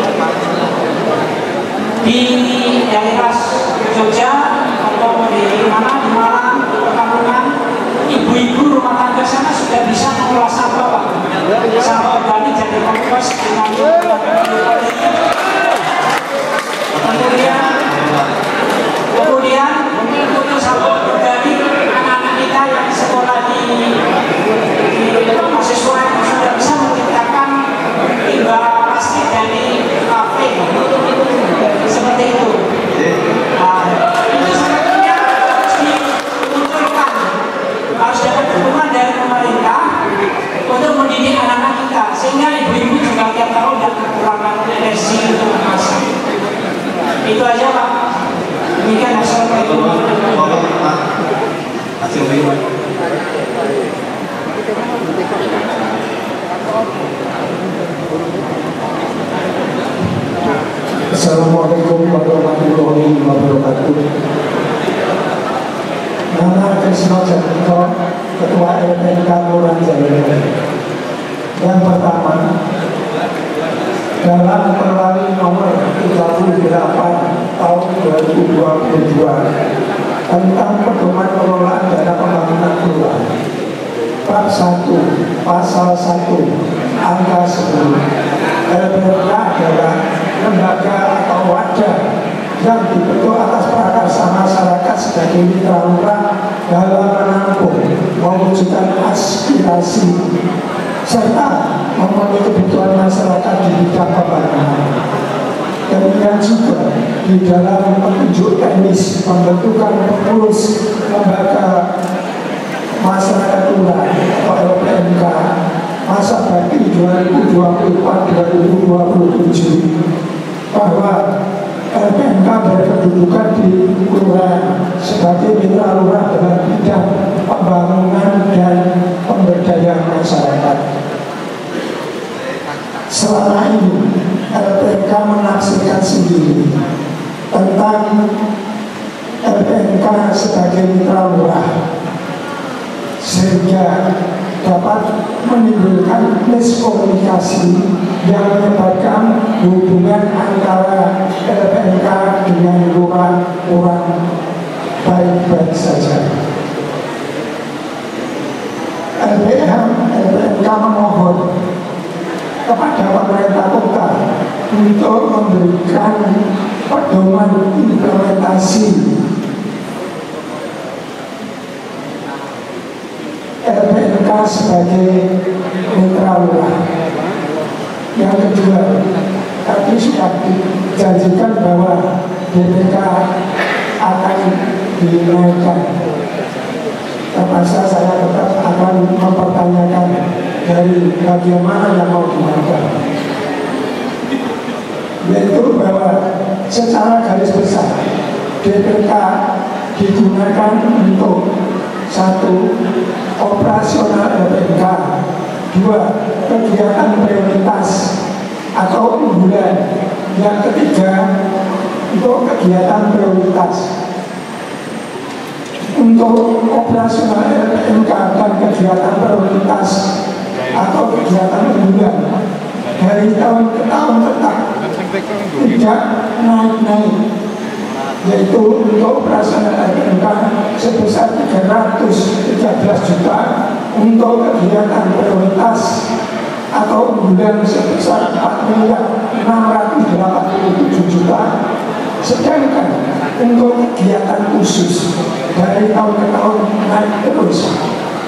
di daerah Jogja atau di mana, di Malang, di perkampungan, ibu-ibu rumah tangga sana sudah bisa mengelola sampah Pak. Sampah organik jadi kompos dengan kemudian untuk sampah organik anak-anak kita yang sekolah di mahasiswa itu sudah bisa menciptakan limbah plastik dari kafe seperti itu. Itu sebetulnya harus dimunculkan, harus dapat dukungan dari pemerintah untuk mendidik anak-anak kita sehingga ibu-ibu juga tiap tahun tidak kekurangan energi untuk memasak. Itu aja Pak. Demikian. Assalamualaikum warahmatullahi wabarakatuh. Assalamualaikum warahmatullahi wabarakatuh. Nama Krisno Jatmiko, Ketua LPK Kelurahan Jaingan. Yang pertama, dalam Perwali nomor 38 tahun 2022 tentang pedoman pengelolaan dana pembangunan kelurahan, bab 1 pasal 1 angka 10. LPMK adalah lembaga atau wadah yang dibentuk atas prakarsa masyarakat sebagai mitra lurah dalam menampung, mewujudkan aspirasi serta memenuhi kebutuhan masyarakat di bidang pembangunan. Demikian juga di dalam petunjuk teknis pembentukan pengurus lembaga masyarakat lurah atau LPMK masa bakti 2024-2027 bahwa LPMK berkedudukan di kelurahan sebagai mitra lurah dalam bidang pembangunan dan pemberdayaan masyarakat. Selama ini LPMK menafsirkan sendiri tentang LPMK sebagai mitra lurah sehingga dapat menimbulkan miskomunikasi yang menyebabkan hubungan antara LPMK dengan lurah kurang baik-baik saja. LPMK memohon kepada pemerintah kota untuk memberikan pedoman implementasi LPMK sebagai mitra lurah. Yang kedua, tadi sudah dijanjikan bahwa BPK akan dinaikkan. Terpaksa saya tetap akan mempertanyakan dari bagaimana yang mau dinaikkan, yaitu bahwa secara garis besar BPK digunakan untuk 1. Operasional LPMK, 2. Kegiatan prioritas atau unggulan, yang ketiga untuk kegiatan prioritas. Untuk operasional LPMK dan kegiatan prioritas atau kegiatan unggulan dari tahun ke tahun tetap tidak naik-naik, yaitu untuk operasional LPMK sebesar 313 juta, untuk kegiatan prioritas atau unggulan sebesar 4.687 juta, sedangkan untuk kegiatan khusus dari tahun ke tahun naik terus.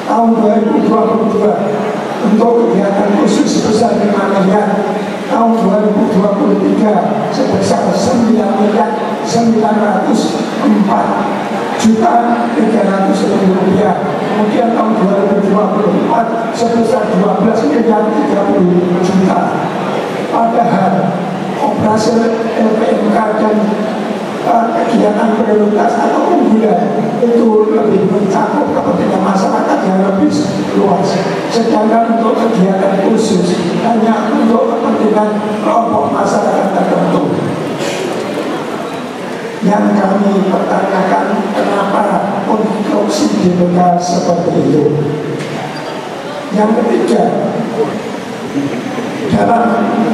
Tahun 2022 untuk kegiatan khusus sebesar 5 miliar, tahun 2023 sebesar 9.904 juta 300.000 rupiah. Kemudian tahun 2024 sebesar 12 miliar 30 juta. Padahal operasi LPMK dan kegiatan prioritas atau unggulan itu lebih mencakup kepentingan masyarakat yang lebih luas, sedangkan untuk kegiatan khusus hanya untuk kepentingan kelompok masyarakat tertentu. Yang kami pertanyakan, kenapa konstruksi BPK seperti itu. Yang ketiga, dalam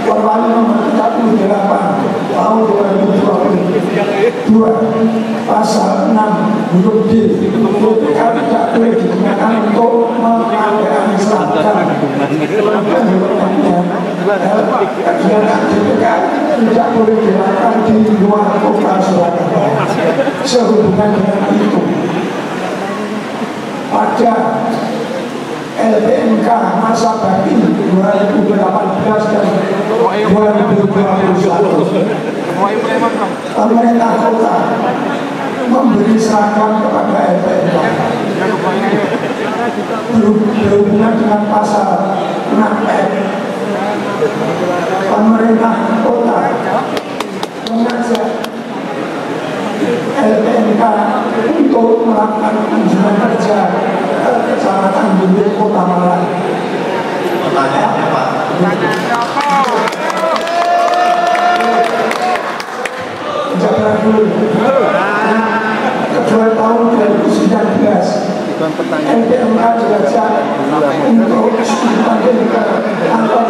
Perwali nomor 38 tahun 2022 pasal 6 huruf D, BPK tidak boleh digunakan untuk mengadministrasikan kegiatan BPK, tidak boleh dilakukan di luar kota Surakarta. Sehubungan dengan itu, pada LPMK masa bakti 2018 dan 2021, pemerintah kota memberi seragam kepada LPMK berhubungan dengan pasal 6M. Pemerintah kota mengajak LPMK untuk melakukan kunjungan kerja ke Kecamatan Bundir, Kota Malang. Pertanyaannya Pak. Jalan dulu. Kedua tahun 2019 LPMK diajak untuk dipanggil ke kantor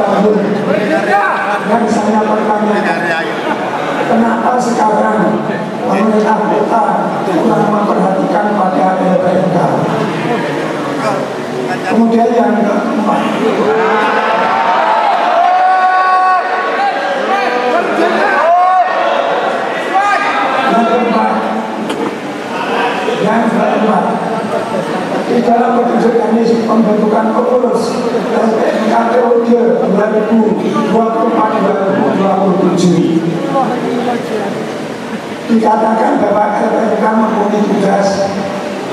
tahun. Dan saya bertanya, kenapa sekarang pemerintah kota kurang memperhatikan pada LPMK? Kemudian yang keempat, di dalam petunjuk teknis pembentukan pengurus SPMK periode 2024-2027 dikatakan bahwa SPMK mempunyai tugas: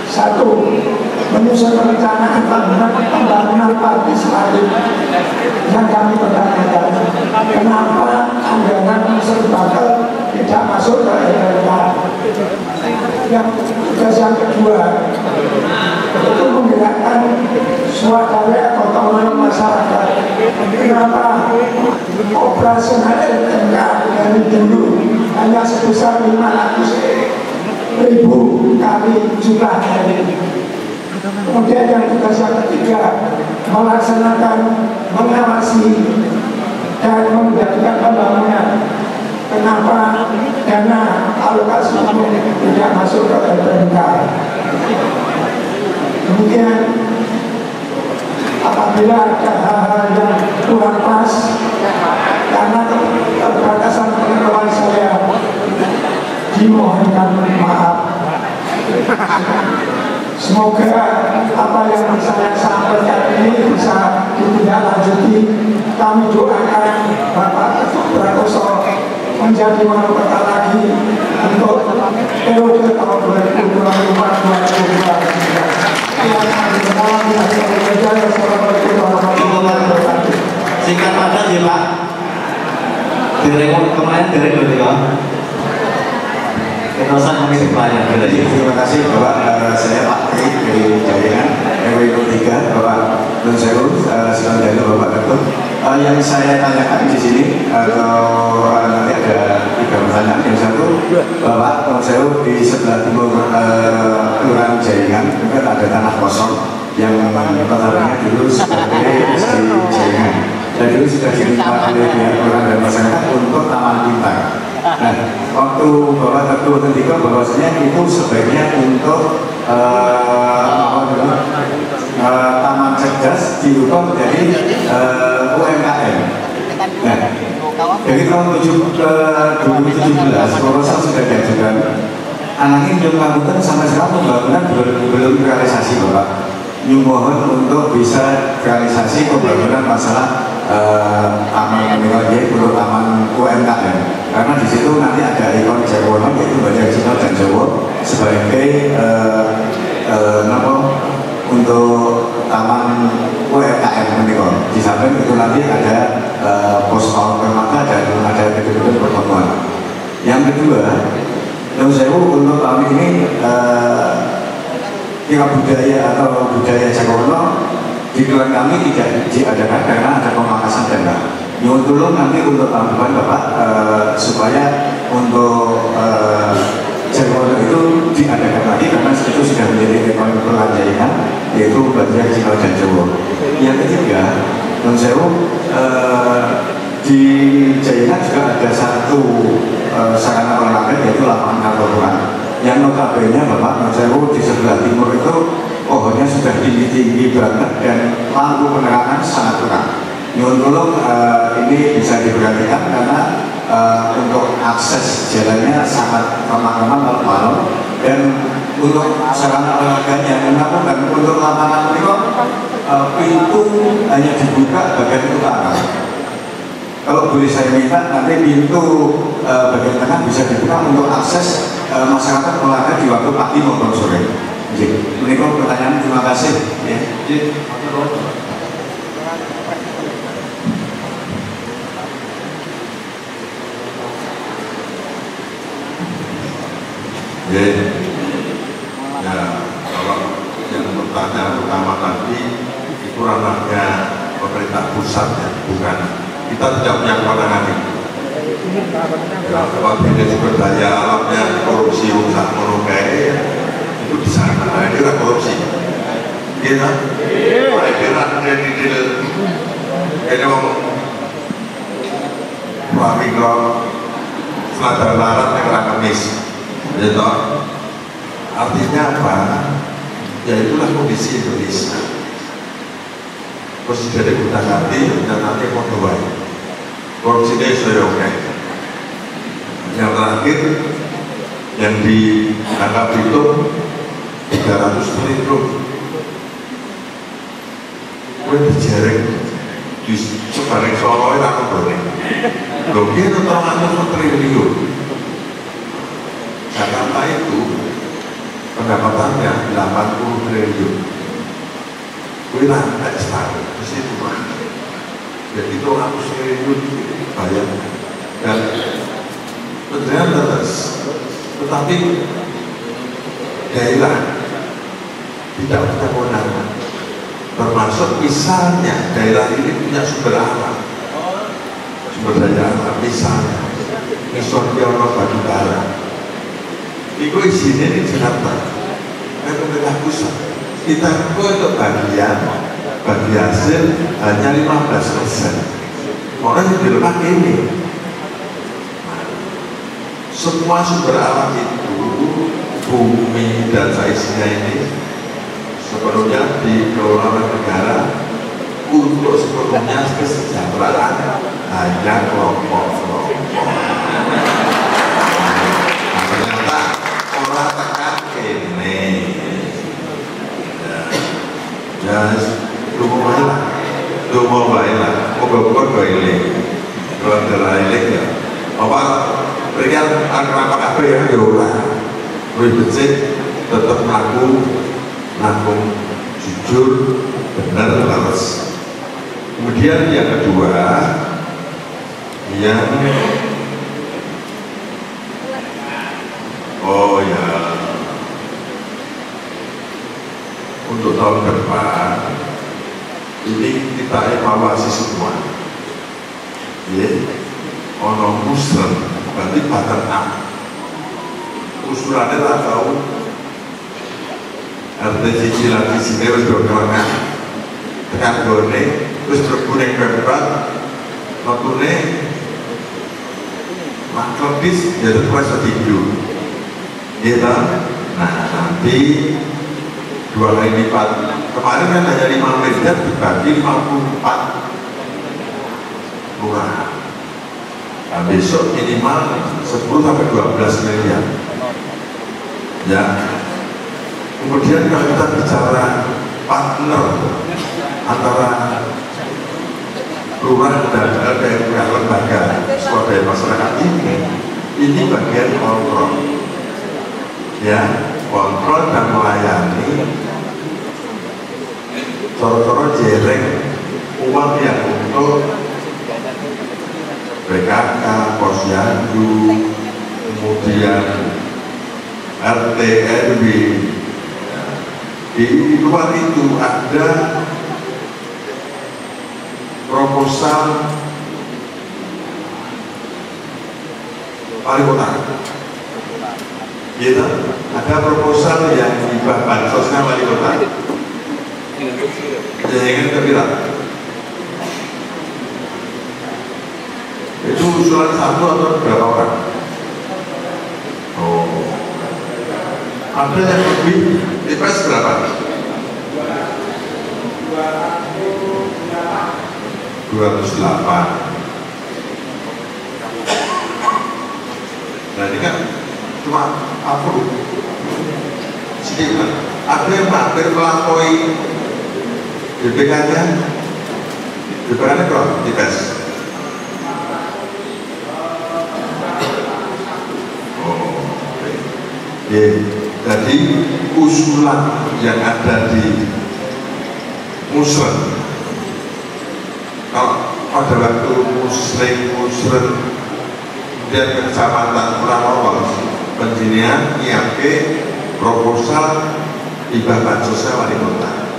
1. Menyusun perencanaan pembangunan partisipatif. Yang kami pertanyakan, kenapa anggaran unsur bakal tidak masuk ke SPMK? Yang tugas yang kedua itu menggerakkan swadaya otonom masyarakat. Kenapa operasional SPMK dari dulu hanya sebesar 500.000 kali jumlahnya ini? Kemudian yang tugas yang ketiga, melaksanakan, mengawasi dan menjadikan pembangunan. Kenapa dana alokasi umum tidak masuk ke SPMK? Kemudian apabila ada hal-hal yang kurang pas karena keterbatasan pengetahuan saya, dimohonkan maaf. Semoga apa yang saya sampaikan ini bisa ditindaklanjuti. Kami doakan Bapak Prakoso menjadi wali kota lagi untuk periode tahun 2024-2025. Singkat padat ya Pak. Kemarin dari dulu ya. Kenosan kami banyak. Terima kasih Bapak. Saya Pak Tri dari Jaringan RW 03, Bapak Nun Sewu, sedang jaga Bapak Ketum. Yang saya tanyakan di sini, nanti ada 3 pertanyaan. Yang satu, Bapak Nun Sewu di sebelah timur Kelurahan Jaringan, mungkin ada tanah kosong yang tanahnya dulu sebagai Jaringan. Dan dulu sudah diminta oleh pihak kelurahan dan masyarakat untuk taman bintang. Nah, waktu Bapak Ketua ketika bahwasanya itu sebaiknya untuk taman cerdas diubah menjadi UMKM. Nah, dari tahun 2017 proposal sudah diajukan. Anaknya belum melakukan sampai sekarang pembangunan belum realisasi Bapak. Nyumohon untuk bisa realisasi pembangunan masalah taman yaitu untuk taman UMKM, karena di situ nanti ada ikon Jawa yaitu Banjar Cina dan Jawa sebagai untuk taman UMKM menikah. Di samping itu nanti ada pos permata dan ada gedung-gedung pertemuan. Yang kedua, yang saya untuk tahun ini kira budaya atau budaya Jawa di kelurahan kami tidak diadakan karena ada pemangkasan dana. Nyuwun tulung nanti untuk tahun depan Bapak supaya untuk Jawa itu diadakan lagi karena itu sudah menjadi ekonomi kelurahan Jaringan, yaitu Banjar Cina dan Jawa. Yang ketiga, Nun Sewu, di Jaringan juga ada satu sarana olahraga yaitu lapangan karboran. Yang notabene Bapak Nun Sewu di sebelah timur itu pohonnya sudah tinggi-tinggi banget dan lampu penerangan sangat kurang. Nyuwun tulung ini bisa diperhatikan karena untuk akses jalannya sangat remang-remang kalau malam, dan untuk sarana olahraganya melakukan untuk lapangan ini pintu hanya dibuka bagian utara. Kalau boleh saya minta nanti pintu bagian tengah bisa dibuka untuk akses masyarakat olahraga di waktu pagi maupun sore. Menikah pertanyaan, terima kasih. Ya. Kalau yang pertanyaan pertama tadi itu ranahnya pemerintah pusat ya, bukan, kita tidak punya kewenangan itu. Kalau ini sumber daya alamnya korupsi rusak monokai itu di sana, nah ini kan korupsi. Kita, oleh piran kredit ini ngomong Wamiko Selatan Barat yang Rakamis, gitu. Artinya apa? Ya itulah kondisi Indonesia. presiden kita ganti nanti mau doain korupsinya sudah oke. Yang terakhir yang dianggap itu 300 triliun gue dijaring di sebaring Solo itu aku boleh loh dia itu 300 triliun. Jakarta itu pendapatannya 80 triliun. Gue lantai setahun di situ mah. Jadi 200 triliun bayangkan. Dan benar terus. Tetapi daerah tidak punya kewenangan. Termasuk misalnya daerah ini punya sumber alam, sumber daya alam, misalnya Misoniono Batubara. Itu isinya di Jakarta, pemerintah pusat. Kita itu untuk bagi hasil hanya 15%. Orang yang di lemah ini, semua sumber alam itu, bumi dan seisinya ini sepenuhnya dikelola negara untuk sepenuhnya kesejahteraan hanya kelompok-kelompok. Ternyata orang tekan ini ya lumur baiklah moga-moga baik kalau darah ini ya apa berikan angka apa ya orang lebih bersih tetap nanggung jujur benar laras. Kemudian yang kedua yang untuk tahun depan ini kita evaluasi semua ya ono musrem berarti bottom up usulannya tak tahu artinya cicilan di sini harus berkelangan tekan gone terus berkuning berberat notune maklubis jadi terasa tidur gitu. Nah nanti 2 kali lipat kemarin kan hanya 5 miliar dibagi 54 lurah. Nah, besok minimal 10-12 miliar ya. Kemudian kalau kita bicara partner antara lurah dan LPMK lembaga swadaya masyarakat ini bagian kontrol ya, kontrol dan melayani coro-coro jereng uang yang untuk PKK, Posyandu, kemudian RT RW. Di luar itu ada proposal wali kota, gitu. Ada proposal yang hibah bansosnya wali kota. Jangan kebilang. Itu usulan satu atau berapa orang? Oh, ada yang lebih. TPS berapa? 208. Nah ini kan cuma apa? Sedikit. Ada yang hampir melampaui BPK-nya. BPK-nya berapa? TPS. Ya, jadi usulan yang ada di musren, kalau pada waktu musren dan kecamatan Pramolos penjinian IAP proposal hibah bansosnya wali kota.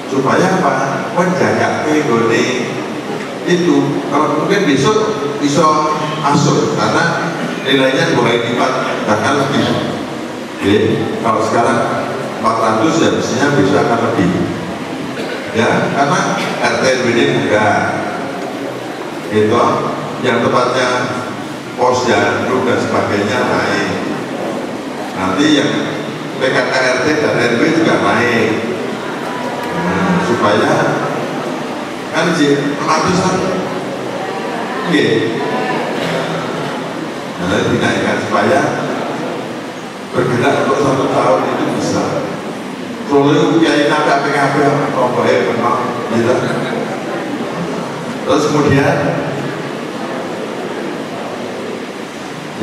Supaya apa? Menjaga gone itu kalau mungkin besok bisa masuk karena nilainya 2 kali lipat bahkan lebih. Kalau sekarang 400 ya mestinya bisa akan lebih ya, karena RT RW juga itu yang tepatnya Posyandu dan sebagainya naik, nanti yang PKK RT dan RW juga naik. supaya kan ratusan nah, dinaikkan supaya bergerak untuk 1 tahun itu bisa. Kalau kiai nabi PKB pokoknya kenal gitu. Terus kemudian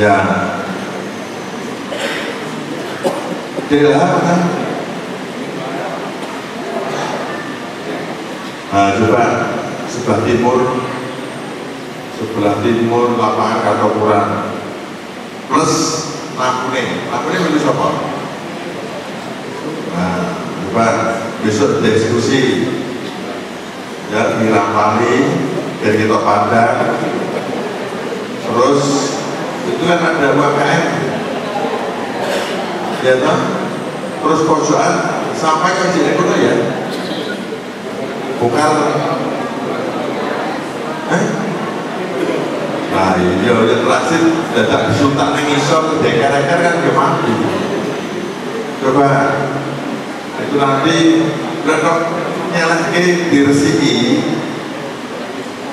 ya DLH kan. Nah, coba sebelah timur lapangan Kartopuran plus Napune milik siapa? Nah, coba besok diskusi ya di Rampali dan kita Padang, terus itu kan ada UMKM ya toh, terus pojokan sampai ke Cirebon ya bukan nah iya udah terakhir dadak disuntak nengisor dekar-dekar kan gak mati. Coba itu nanti berapa nyelek diresiki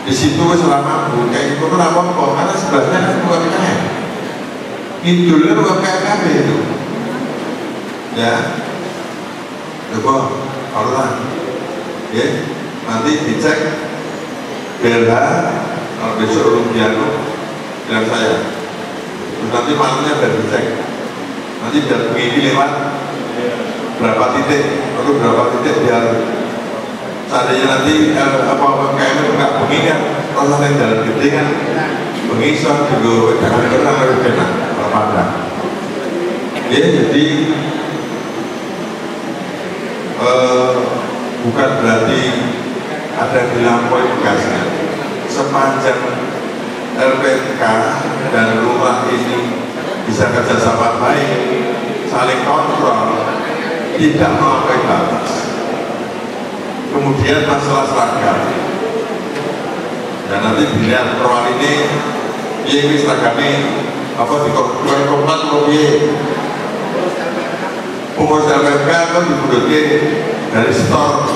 di situ selama mampu kayak itu kenapa kok karena sebabnya kan UMKM ngidulnya UMKM itu ya coba Allah ya nanti dicek BLH kalau besok Olympiano bilang saya terus nanti malamnya biar dicek nanti biar begini lewat berapa titik perlu berapa titik biar seandainya nanti UMKM enggak begini kan kalau sampai jalan gede kan mengisah juga jangan pernah harus kena Padang ya jadi bukan berarti ada dilampaui tugasnya sepanjang LPK dan lurah ini bisa kerjasama baik saling kontrol tidak melampaui batas. Kemudian masalah seragam dan nanti dilihat peruan ini ini seragamnya apa di kompas pengurus LPK kan dibudutnya dari store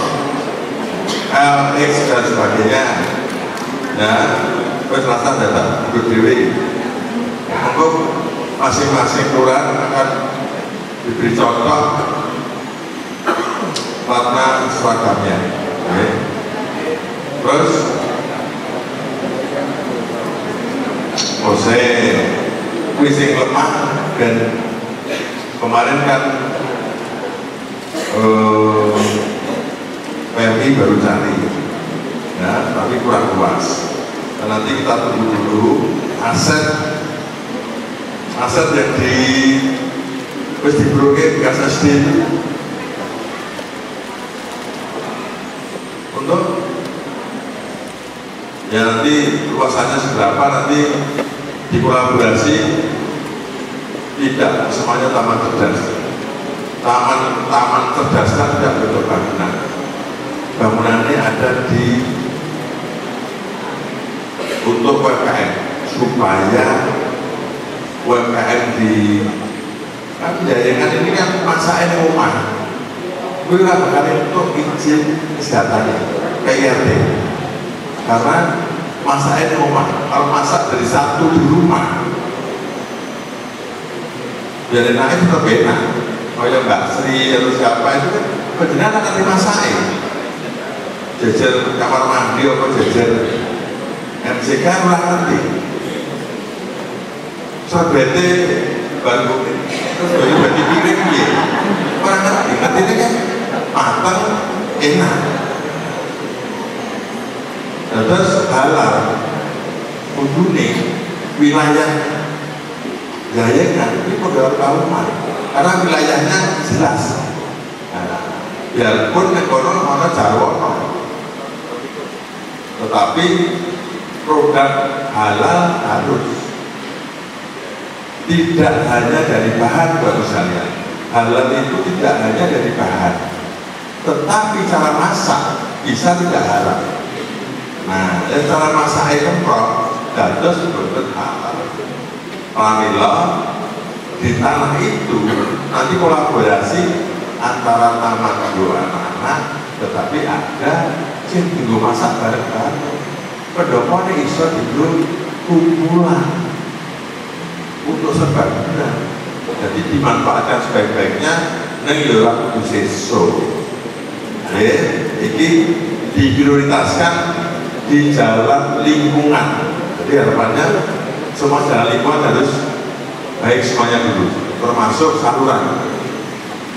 LX dan sebagainya ya terus rasa data budut dewi untuk masing-masing kelurahan akan diberi contoh warna seragamnya terus kuising lemah dan kemarin kan PMI baru cari ya, tapi kurang puas dan nanti kita tunggu dulu aset yang di wis dibroke bekas SD untuk ya nanti luasannya seberapa nanti dikolaborasi tidak semuanya taman cerdas taman cerdas kan tidak bentuk bangunannya ada di untuk UMKM supaya UMKM di kan jaringan ini kan masa ini rumah gue gak bakal untuk izin kesehatannya PRT karena masa ini rumah kalau masak dari satu di rumah biar enaknya tetap enak kayak Mbak Sri atau siapa itu kan benar akan dimasakin jajar kamar mandi apa jajar MCK orang nanti sorbete baru terus baru piring ya orang ngerti ini kan matang enak nah, terus halal kudune wilayah Jaya kan ini pegawai kauman karena wilayahnya jelas nah, biarpun ekonomi mana Jarwono tetapi produk halal harus tidak hanya dari bahan baru sekalian halal itu tidak hanya dari bahan tetapi cara masak bisa tidak halal nah cara masak kemprok dados betul halal Pamila di tanah itu nanti kolaborasi antara taman dua anak tetapi ada yang tinggal masak bareng-bareng. Pendopo ini iso dibelum kumpulan untuk sebagian, jadi dimanfaatkan sebaik-baiknya. Ini lewat kudu seso, ini diprioritaskan di jalan lingkungan. Jadi harapannya semua jalan lingkungan harus baik semuanya dulu, termasuk saluran.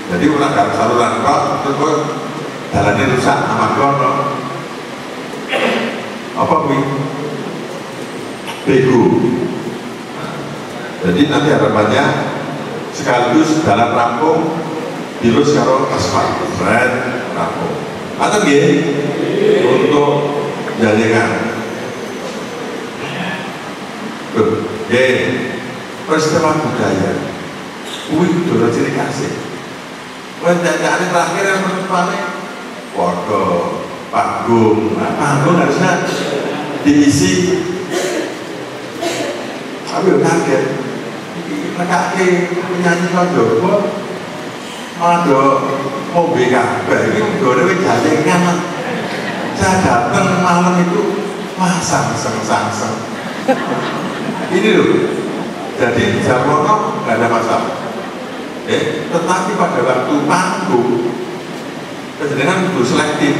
Jadi ulang dalam saluran kok, terus jalannya rusak, amat kono. Apa kui? Bego. Jadi nanti harapannya sekaligus jalan rampung, dilus karo aspal, red rampung. Atau untuk jaringan. Peristiwa budaya. Kui dulu ciri kasih. Penjajahan terakhir yang menumpangnya foto panggung. Panggung harusnya diisi. Tapi kaget. Nekake penyanyi Konjogo ada mobil kabeh iki ngene wis jalengan. Saya datang malam itu sangseng. Ini loh. Jadi Jarwono nggak ada masalah. Tetapi pada waktu panggung kecenderungan itu selektif.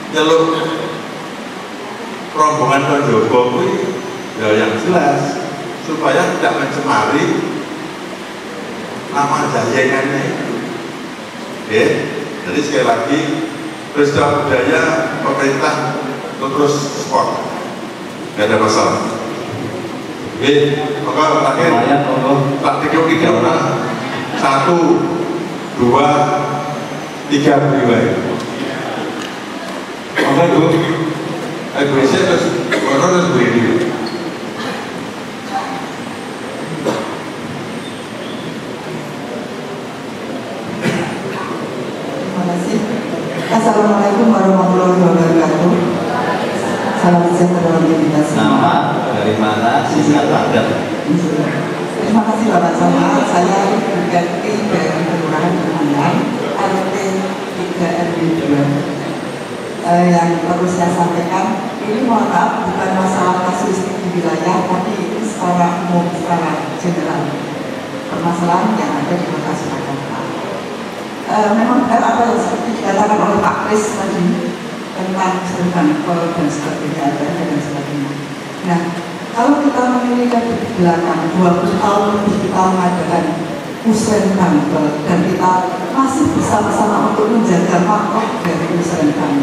Nyeluk rombongan Konjogo ya yang jelas supaya tidak mencemari nama jajangannya itu. Jadi sekali lagi peristiwa budaya pemerintah terus sport, nggak ada masalah. Maka terakhir tak tiga orang 1, 2, 3 beribadah. Oke Bu, biasanya terus orang harus berdiri. Assalamualaikum warahmatullahi wabarakatuh. Salam sejahtera bagi kita semua. Nama dari mana? Singkat padat. Terima kasih Bapak Sama. Saya ganti dari Kelurahan Kemenang, RT 3 RW 2. Yang perlu saya sampaikan, ini mohon maaf bukan masalah kasuistik di wilayah, tapi itu secara umum, secara general permasalahan yang ada di Kota Surakarta. Memang benar apa yang seperti dikatakan oleh Pak Kris tadi tentang serban dan sebagainya dan sebagainya. Nah, kalau kita mengingat di belakang 20 tahun lebih kita mengadakan musrenbang dan kita masih bersama-sama untuk menjaga marwah dari musrenbang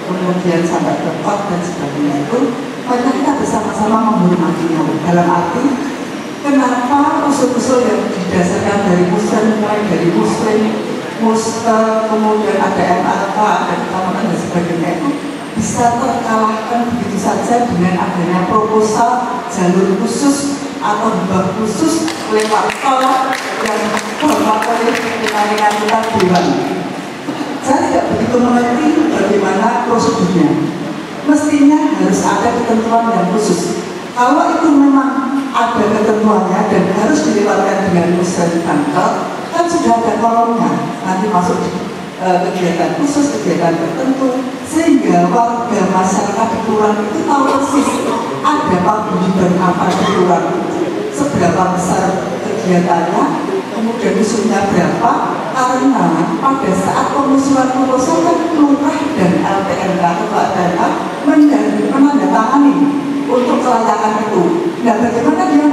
kemudian sampai ke pot dan sebagainya itu, maka kita bersama-sama menghormatinya. Dalam arti kenapa usul-usul yang didasarkan dari muslim, mulai dari muslim, kemudian ada MLK, ada kecamatan dan sebagainya itu bisa terkalahkan begitu saja dengan adanya proposal jalur khusus atau hibah khusus lewat tol yang bermakna pertandingan kita Dewan. Saya tidak begitu mengerti bagaimana prosedurnya. Mestinya harus ada ketentuan yang khusus. Kalau itu memang ada ketentuannya dan harus dilewatkan dengan musren tanggal, kan sudah ada kolomnya. Nanti masuk di kegiatan khusus, kegiatan tertentu, sehingga warga masyarakat di kelurahan itu tahu persis ada paguyuban apa di kelurahan itu, seberapa besar kegiatannya, kemudian musuhnya berapa, karena pada saat pemusuhan proposal kan lurah dan LPNK Kepala Data menandatangani untuk kelayakan itu. Nah, bagaimana dia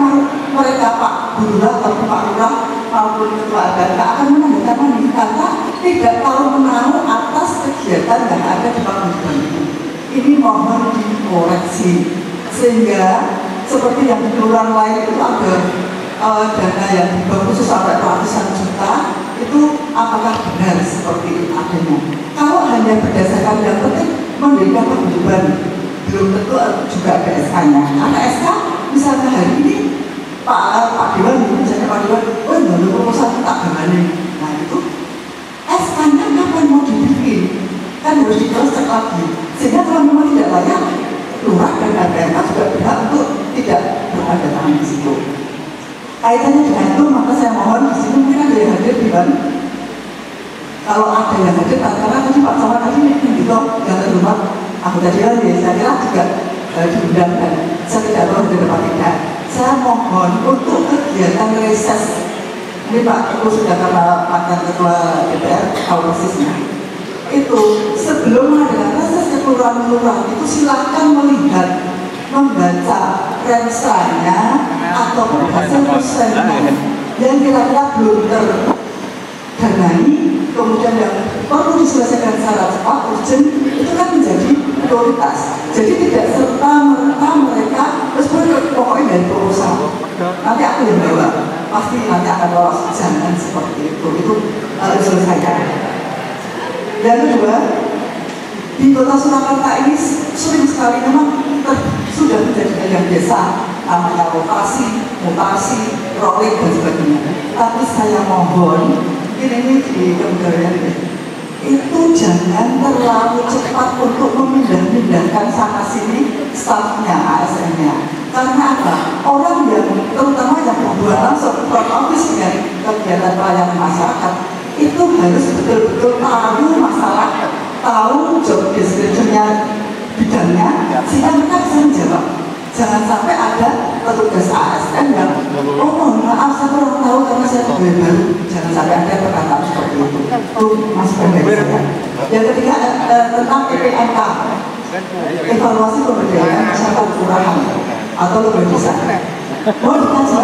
mereka Pak Lurah atau Pak Lurah maupun Ketua Data akan menandatangani karena tidak tahu menahu atas kegiatan yang ada di paguyuban itu. Ini mohon dikoreksi sehingga seperti yang di kelurahan lain itu ada dana yang khusus sampai ratusan juta, itu apakah benar seperti itu adanya? Kalau hanya berdasarkan yang penting mendirikan paguyuban, belum tentu juga ada SK-nya. Karena SK misalnya hari ini Pak Dewan, misalnya Pak Dewan, nggak proposal kita gimana? Nah itu SK-nya kapan mau dibikin? Kan harus di-cross-check lagi. Sehingga kalau memang tidak layak, lurah dan LPNK juga berhak untuk tidak berada tangan di situ. Kaitannya dengan itu, maka saya mohon di sini mungkin ada yang hadir di Ban. Kalau ada yang hadir, karena tadi Pak Somad tadi gitu, yang terhormat anggota dewan ya, saya kira juga diundang dan saya tidak tahu di depan tidak. Saya mohon untuk kegiatan reses, ini Pak Ibu sudah karena mantan ketua DPR tahu persisnya. Itu sebelum ada reses ke kelurahan-kelurahan itu silakan melihat, membaca rensanya ataupun hasil resennya yang kira-kira belum terdanai, kemudian yang perlu diselesaikan secara cepat, urgent, itu kan menjadi prioritas. Jadi tidak serta-merta mereka meskipun pokoknya dari proposal nanti aku yang bawa, pasti nanti akan lolos, jangan seperti itu harus diselesaikan. Yang kedua, di Kota Surakarta ini sering sekali memang sudah menjadi yang desa, namanya rotasi, mutasi, rolling dan sebagainya. Tapi saya mohon, ini di kebudayaan itu jangan terlalu cepat untuk memindah-mindahkan sana sini stafnya, ASN-nya. Karena apa? Orang yang terutama yang berhubungan langsung front office dengan kegiatan pelayanan masyarakat itu harus betul-betul tahu masalah, tahu job description-nya, bidangnya, sehingga mereka bisa menjawab. Jangan sampai ada petugas ASN yang mohon maaf saya kurang tahu karena saya pegawai baru. Jangan sampai ada perkataan seperti itu. Itu Mas Pembeli saya. Yang ketiga tentang EPMK, evaluasi pemberdayaan masyarakat kelurahan atau lembaga desa. Mau dikaji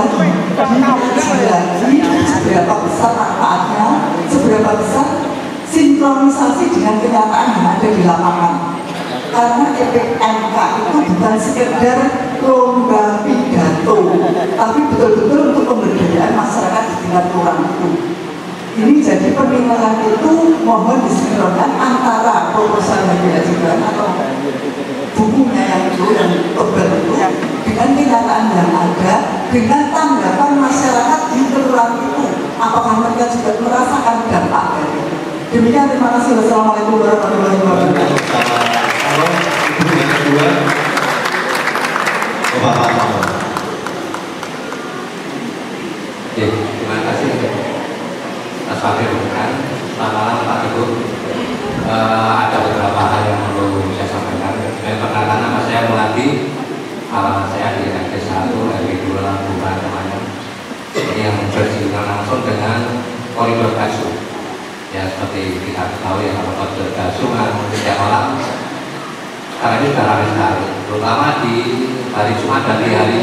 lagi seberapa besar manfaatnya, seberapa besar sinkronisasi dengan kenyataan yang ada di lapangan. Karena EPMK itu bukan sekedar lomba pidato, tapi betul-betul untuk pemberdayaan masyarakat di tingkat kelurahan itu. Ini jadi penilaian itu mohon disinkronkan antara proposal yang diajukan atau bukunya yang itu yang tebal itu dengan kenyataan yang ada, dengan tanggapan masyarakat di kelurahan itu. Apakah mereka juga merasakan dampak dari itu? Demikian, terima kasih. Wassalamualaikum warahmatullahi wabarakatuh. Ibu yang kedua, Bapak Pak. Oke, terima kasih Mas Fahri. Selamat malam Pak Ibu. Ada beberapa hal yang perlu saya sampaikan. Yang pertama, nama saya Melati. Saya di RT 1 RW 2 Bukan namanya. Ini yang bersinggungan langsung dengan koridor Gasu. Ya seperti kita tahu ya, kalau koridor Gasu kan setiap malam karena ini sudah ramai sekali, terutama di hari Jumat dan di hari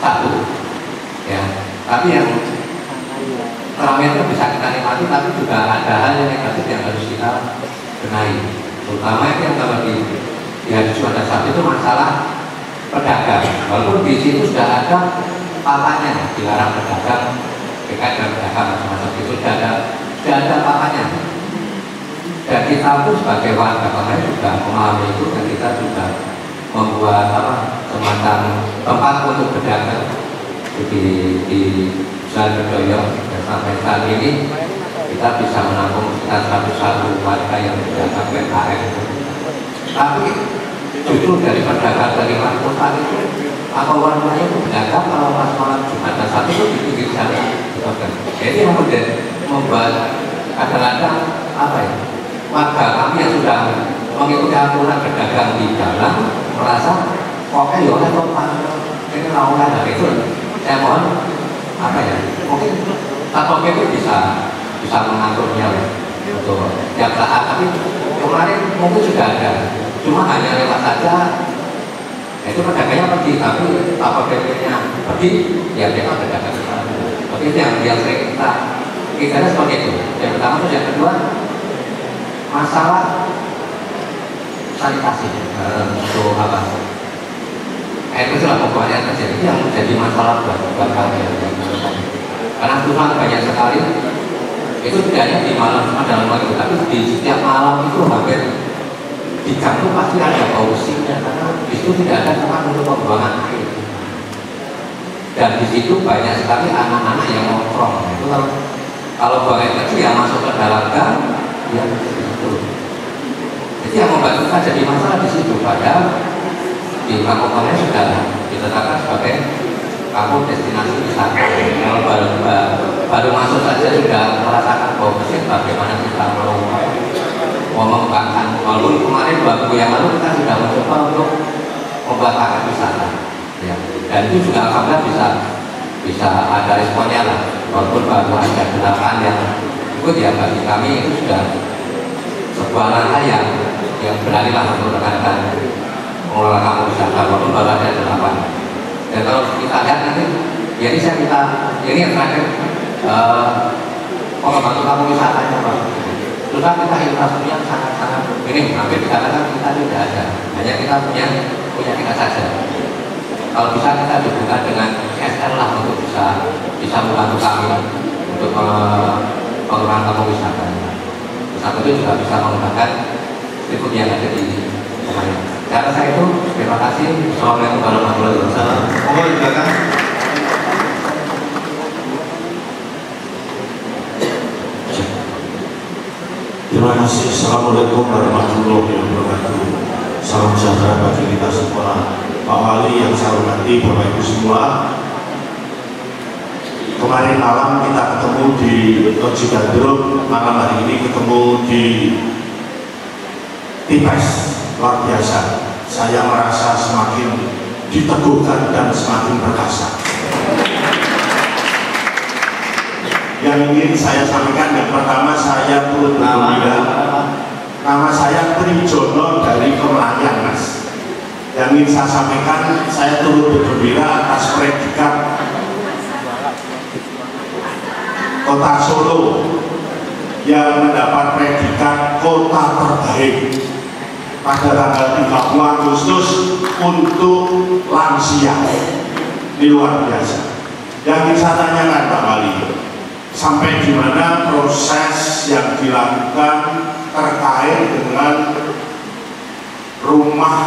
Sabtu. Ya, tapi yang keramaian itu bisa kita nikmati, tapi juga ada hal yang negatif yang harus kita benahi. Terutama yang kalau di hari Jumat dan Sabtu itu masalah pedagang. Walaupun di situ sudah ada papannya, dilarang pedagang, dekat dengan pedagang macam-macam itu sudah ada papannya. Dan kita pun sebagai warga kemarin juga memahami itu, dan kita juga membuat semacam tempat untuk berdagang di Jalan Bedoyo, dan sampai saat ini kita bisa menampung sekitar 101 warga yang berdagang PKM. Tapi justru dari pedagang kelima kota itu atau warganya itu berdagang kalau pas malam Jumat dan Sabtu itu di pinggir jalan. Jadi yang membuat kadang-kadang apa ya, warga kami yang sudah mengikuti aturan berdagang di jalan merasa kok ya oleh ini lawan dari itu. Saya mohon apa ya, mungkin Satpol PP bisa mengaturnya untuk tiap saat, tapi kemarin mungkin sudah ada, cuma hanya lewat saja. Itu pedagangnya pergi, tapi Satpol PP-nya pergi, ya mereka berdagang. Tapi itu yang sering kita seperti itu. Yang pertama. Terus yang kedua, masalah sanitasi untuk apa? Itu adalah pokoknya terjadi yang menjadi masalah buat kalian. Karena Tuhan banyak sekali. Itu tidak hanya di malam cuma dalam waktu, tapi di setiap malam itu hampir di gang itu pasti ada bau sinya, karena di situ tidak ada tempat untuk pembuangan air. Dan di situ banyak sekali anak-anak yang nongkrong. Itu kalau buang air kecil yang masuk ke dalam gang, ya itu. Jadi yang membuat kita jadi masalah di situ. Padahal di kampung-kampungnya sudah ditetapkan sebagai kampung destinasi wisata. Kalau baru masuk saja sudah merasakan advocacy bagaimana kita mengembangkan. Walaupun kemarin 2 minggu yang lalu kita sudah mencoba untuk membuat paket wisata, ya. Dan itu juga alhamdulillah bisa ada responnya lah. Walaupun baru ada 8 yang ikut, ya bagi kami itu sudah sebuah langkah yang berani lah untuk rekan-rekan pengelola kampung wisata, walaupun baru ada 8. Dan kalau kita lihat nanti, ya ini saya minta, ini yang terakhir, pengembangan kampung wisatanya Pak. Terus kita infrastrukturnya sangat-sangat minim, hampir dikatakan kita tidak ada, hanya kita punya kita saja. Kalau bisa kita hubungkan dengan SL lah untuk bisa membantu kami untuk pengembangan kampung wisata. Satu itu juga bisa mengembangkan seafood yang ada di Semarang. Cara saya itu, terima kasih. Assalamualaikum warahmatullahi wabarakatuh. Mohon di belakang. Terima kasih. Assalamualaikum warahmatullahi wabarakatuh. Salam sejahtera bagi kita semua. Pak Wali yang saya hormati, Bapak Ibu semua. Kemarin malam kita ketemu di Loji Gandrung, malam hari ini ketemu di Tipes. Luar biasa. Saya merasa semakin diteguhkan dan semakin perkasa. Yang ingin saya sampaikan, yang pertama saya turut bergembira. Nama saya Trijono dari Kemlayan, Mas. Yang ingin saya sampaikan, saya turut bergembira atas predikat Kota Solo yang mendapat predikat kota terbaik pada tanggal 30 Agustus untuk lansia. Ini luar biasa. Yang ingin saya tanyakan Pak Wali, sampai di mana proses yang dilakukan terkait dengan rumah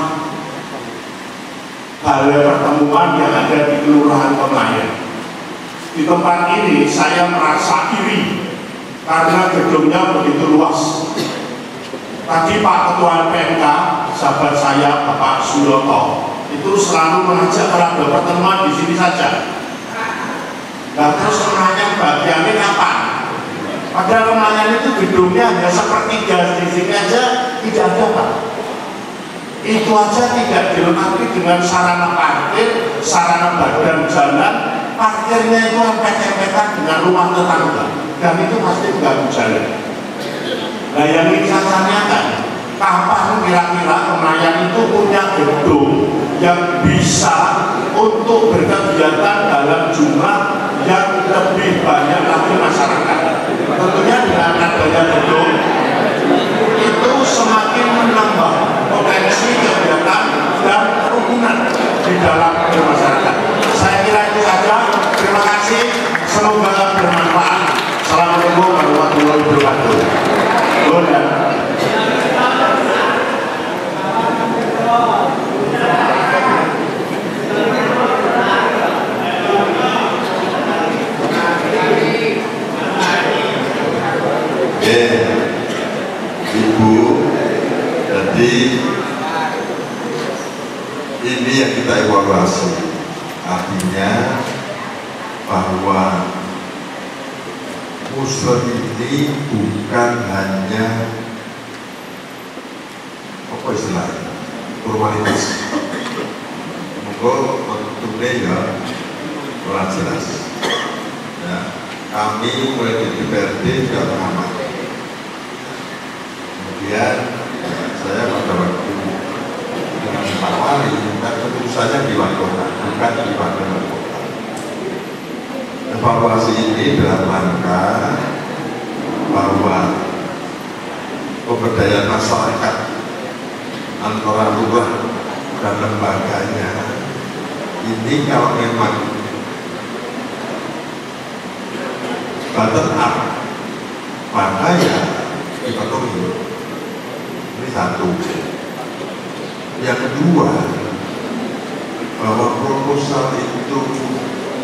balai pertemuan yang ada di Kelurahan Kemlayan. Di tempat ini saya merasa iri karena gedungnya begitu luas. Tadi Pak Ketua PMK, sahabat saya Bapak Suyoto, itu selalu mengajak para pertemuan di sini saja. Nah, terus Kemlayan bagiannya kapan? Padahal Kemlayan itu gedungnya hanya sepertiga, di sini aja tidak ada Pak. Itu aja tidak dilengkapi dengan sarana parkir, sarana badan jalan, parkirnya itu empet-empetan dengan rumah tetangga, dan itu pasti mengganggu jalan. Nah, yang ingin saya tanyakan, kapan kira-kira Kemlayan itu punya gedung yang bisa untuk berkegiatan dalam jumlah yang lebih banyak lagi masyarakat? Tentunya dengan adanya gedung itu semakin menambah potensi kegiatan dan kerukunan di dalam masyarakat. Saya kira itu saja. Terima kasih. Semoga bermanfaat. Assalamualaikum warahmatullahi wabarakatuh. Ibu, jadi ini yang kita evaluasi, artinya bahwa muslim ini bukan hanya apa istilahnya formalitas. Monggo tentunya ya kurang jelas. Ya, kami mulai di DPRD sudah mengamati. Kemudian saya pada waktu dengan Pak Wali, dan keputusannya di Kota, bukan di Wakil Kota. Evaluasi ini dalam rangka bahwa pemberdayaan masyarakat antara lurah dan lembaganya ini kalau memang bottom up, maka ya dipenuhi. Ini satu. Yang kedua, bahwa proposal itu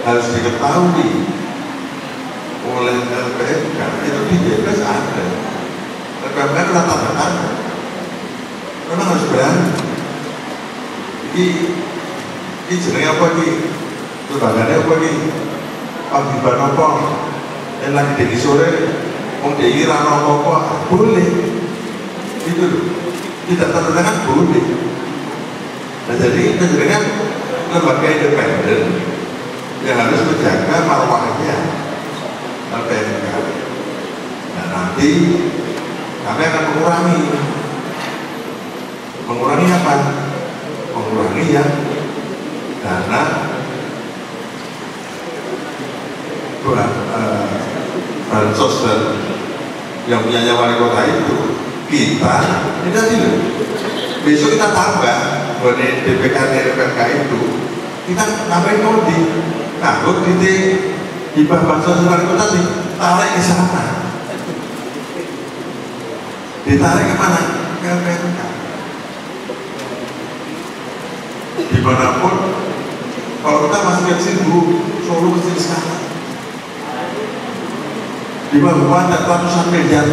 harus diketahui oleh LPMK, itu di DPS ada. LPMK rata-rata ada. Memang harus berani. Ini jenenge apa ini? Lembaganya apa ini? Paguyuban apa? Yang lagi di sore Wong DI ra rokok boleh. Itu loh. Tidak tanda tangan boleh. Nah, jadi penjaringan lembaga independen yang harus menjaga marwahnya LPMK. Nah, nanti kami akan mengurangi apa? Mengurangi ya dana bansos yang punya wali kota itu kita tidak besok kita tambah buat DPK itu kita nambahin kodi kalau di hibah bansos wali kota ditarik ke sana, ditarik kemana? Ke LPMK. Dimanapun kalau kita masih kecil dulu, Solo kecil sekarang di bawah ada ratusan miliar,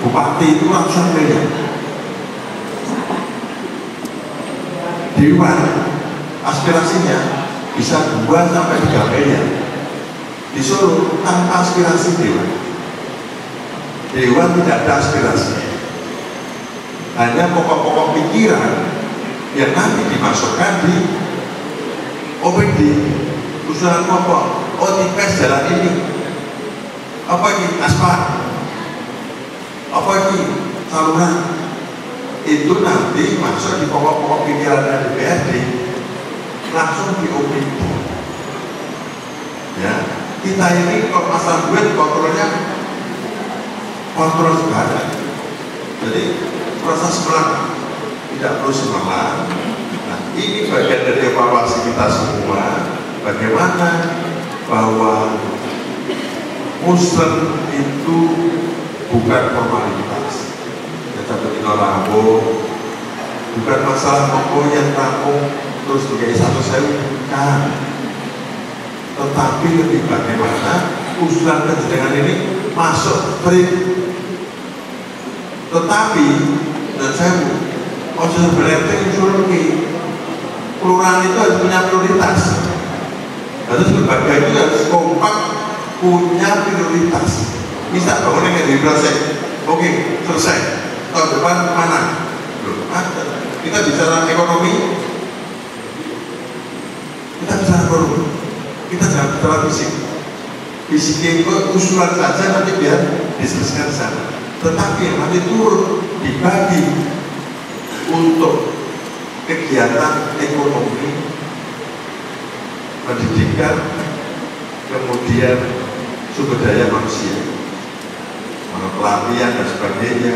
bupati itu ratusan miliar. Dewan aspirasinya bisa 2 sampai 3 miliar. Di Solo tanpa aspirasi Dewan tidak ada aspirasi, hanya pokok-pokok pikiran yang nanti dimasukkan di OPD usulan pokok. Oh, TIPES jalan ini, apa ini aspal, apa ini saluran, itu nanti masuk di pokok-pokok pikiran DPRD, langsung di OPD. Ya, kita ini kalau masalah duit kontrolnya kontrol sebaran. Jadi proses pelan, tidak perlu semangat. Nah, ini bagian dari evaluasi kita semua, bagaimana bahwa Muslim itu bukan formalitas. Kita betina rambut, bukan masalah pokok yang rampung terus dikai 1.000, bukan. Tetapi lebih bagaimana usulan kejenengan ini masuk free. Tetapi dan saya usul berarti usul ini kelurahan itu harus punya prioritas. Harus lembaga itu harus kompak punya prioritas. Bisa bangun yang di proses, oke selesai. Tahun depan mana? Kita bicara ekonomi, kita bicara ekonomi, kita jangan bicara fisik. Fisik itu usulan saja nanti biar diskusikan di sana. Tetapi yang nanti turun dibagi untuk kegiatan ekonomi, pendidikan, kemudian sumber daya manusia, pelatihan dan sebagainya.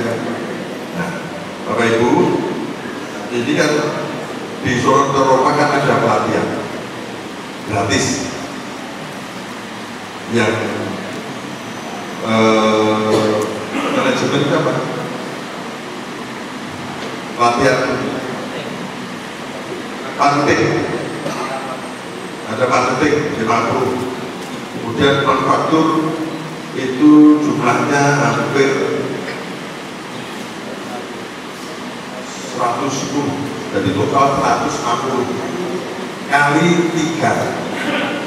Nah, Bapak Ibu, ini kan di Solo Eropa kan ada pelatihan gratis yang manajemen itu apa? Pelatihan marketing, ada marketing 50, kemudian manufaktur itu jumlahnya hampir 110, dari total 160 kali 3.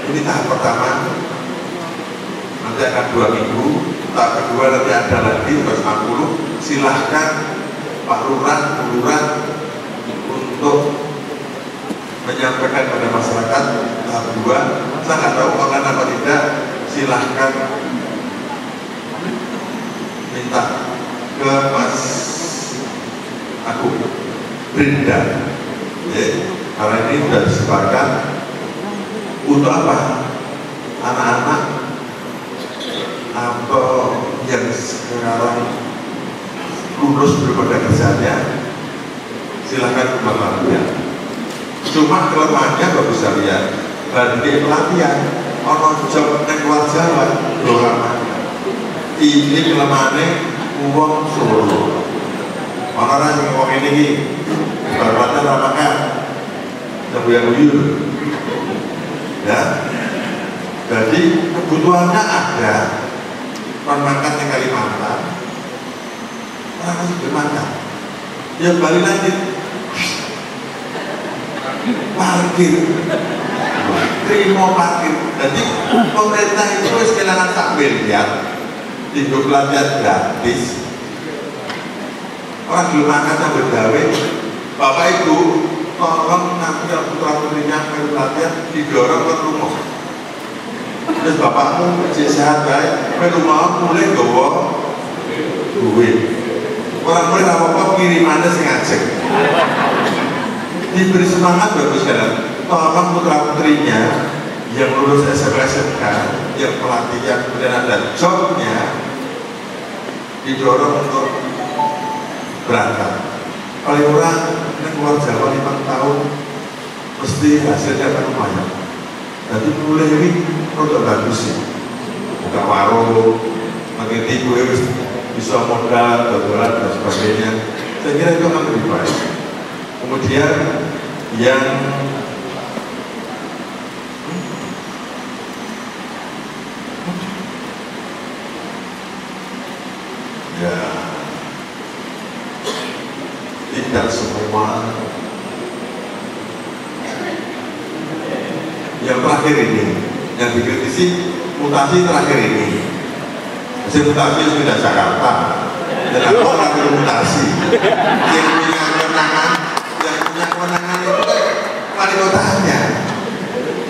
Ini tahap pertama, nanti akan 2 minggu, tahap kedua nanti ada lagi 160. Silahkan Pak Lurah, Bu Lurah untuk menyampaikan pada masyarakat tahap 2. Saya nggak tahu online apa tidak, silahkan minta ke Mas Agung Brinda ya, karena ini sudah disebarkan untuk apa? Anak-anak atau yang sekarang lulus belum ada kerjanya, silahkan kembali. Cuma kelemahannya bagus sekalian, bagi pelatihan ono job nek luar Jawa doang. Ini kelemahannya uang Solo. Orang yang uang ini berbadan apakah yang ya. Jadi kebutuhannya ada. Orang makan di Kalimantan, orang masih bermakan. Ya balik lagi parkir, terima parkir. Jadi pemerintah itu kehilangan 1 miliar. tidur pelatihan gratis. Orang belum makan sambil gawe, Bapak Ibu tolong nanti putra putrinya melu pelatihan didorong ke rumah. Terus bapakmu sehat baik, melu mau mulai gawa duit. Orang mulai apa-apa kirimannya sing ngajak. Diberi semangat bagus kan. Tolong putra putrinya yang lulus SMK, yang pelatihan kemudian ada jobnya, didorong untuk berangkat. Paling orang ini keluar Jawa 5 tahun mesti hasilnya akan lumayan. Jadi mulai ini produk bagus sih, buka warung, makin tinggi bisa modal, dodolan dan sebagainya. Saya kira itu akan lebih baik. Kemudian yang ya tidak semua yang terakhir ini yang dikritisi mutasi terakhir ini mutasi sudah Jakarta dan aku orang mutasi yang punya kewenangan itu kan wali kotanya.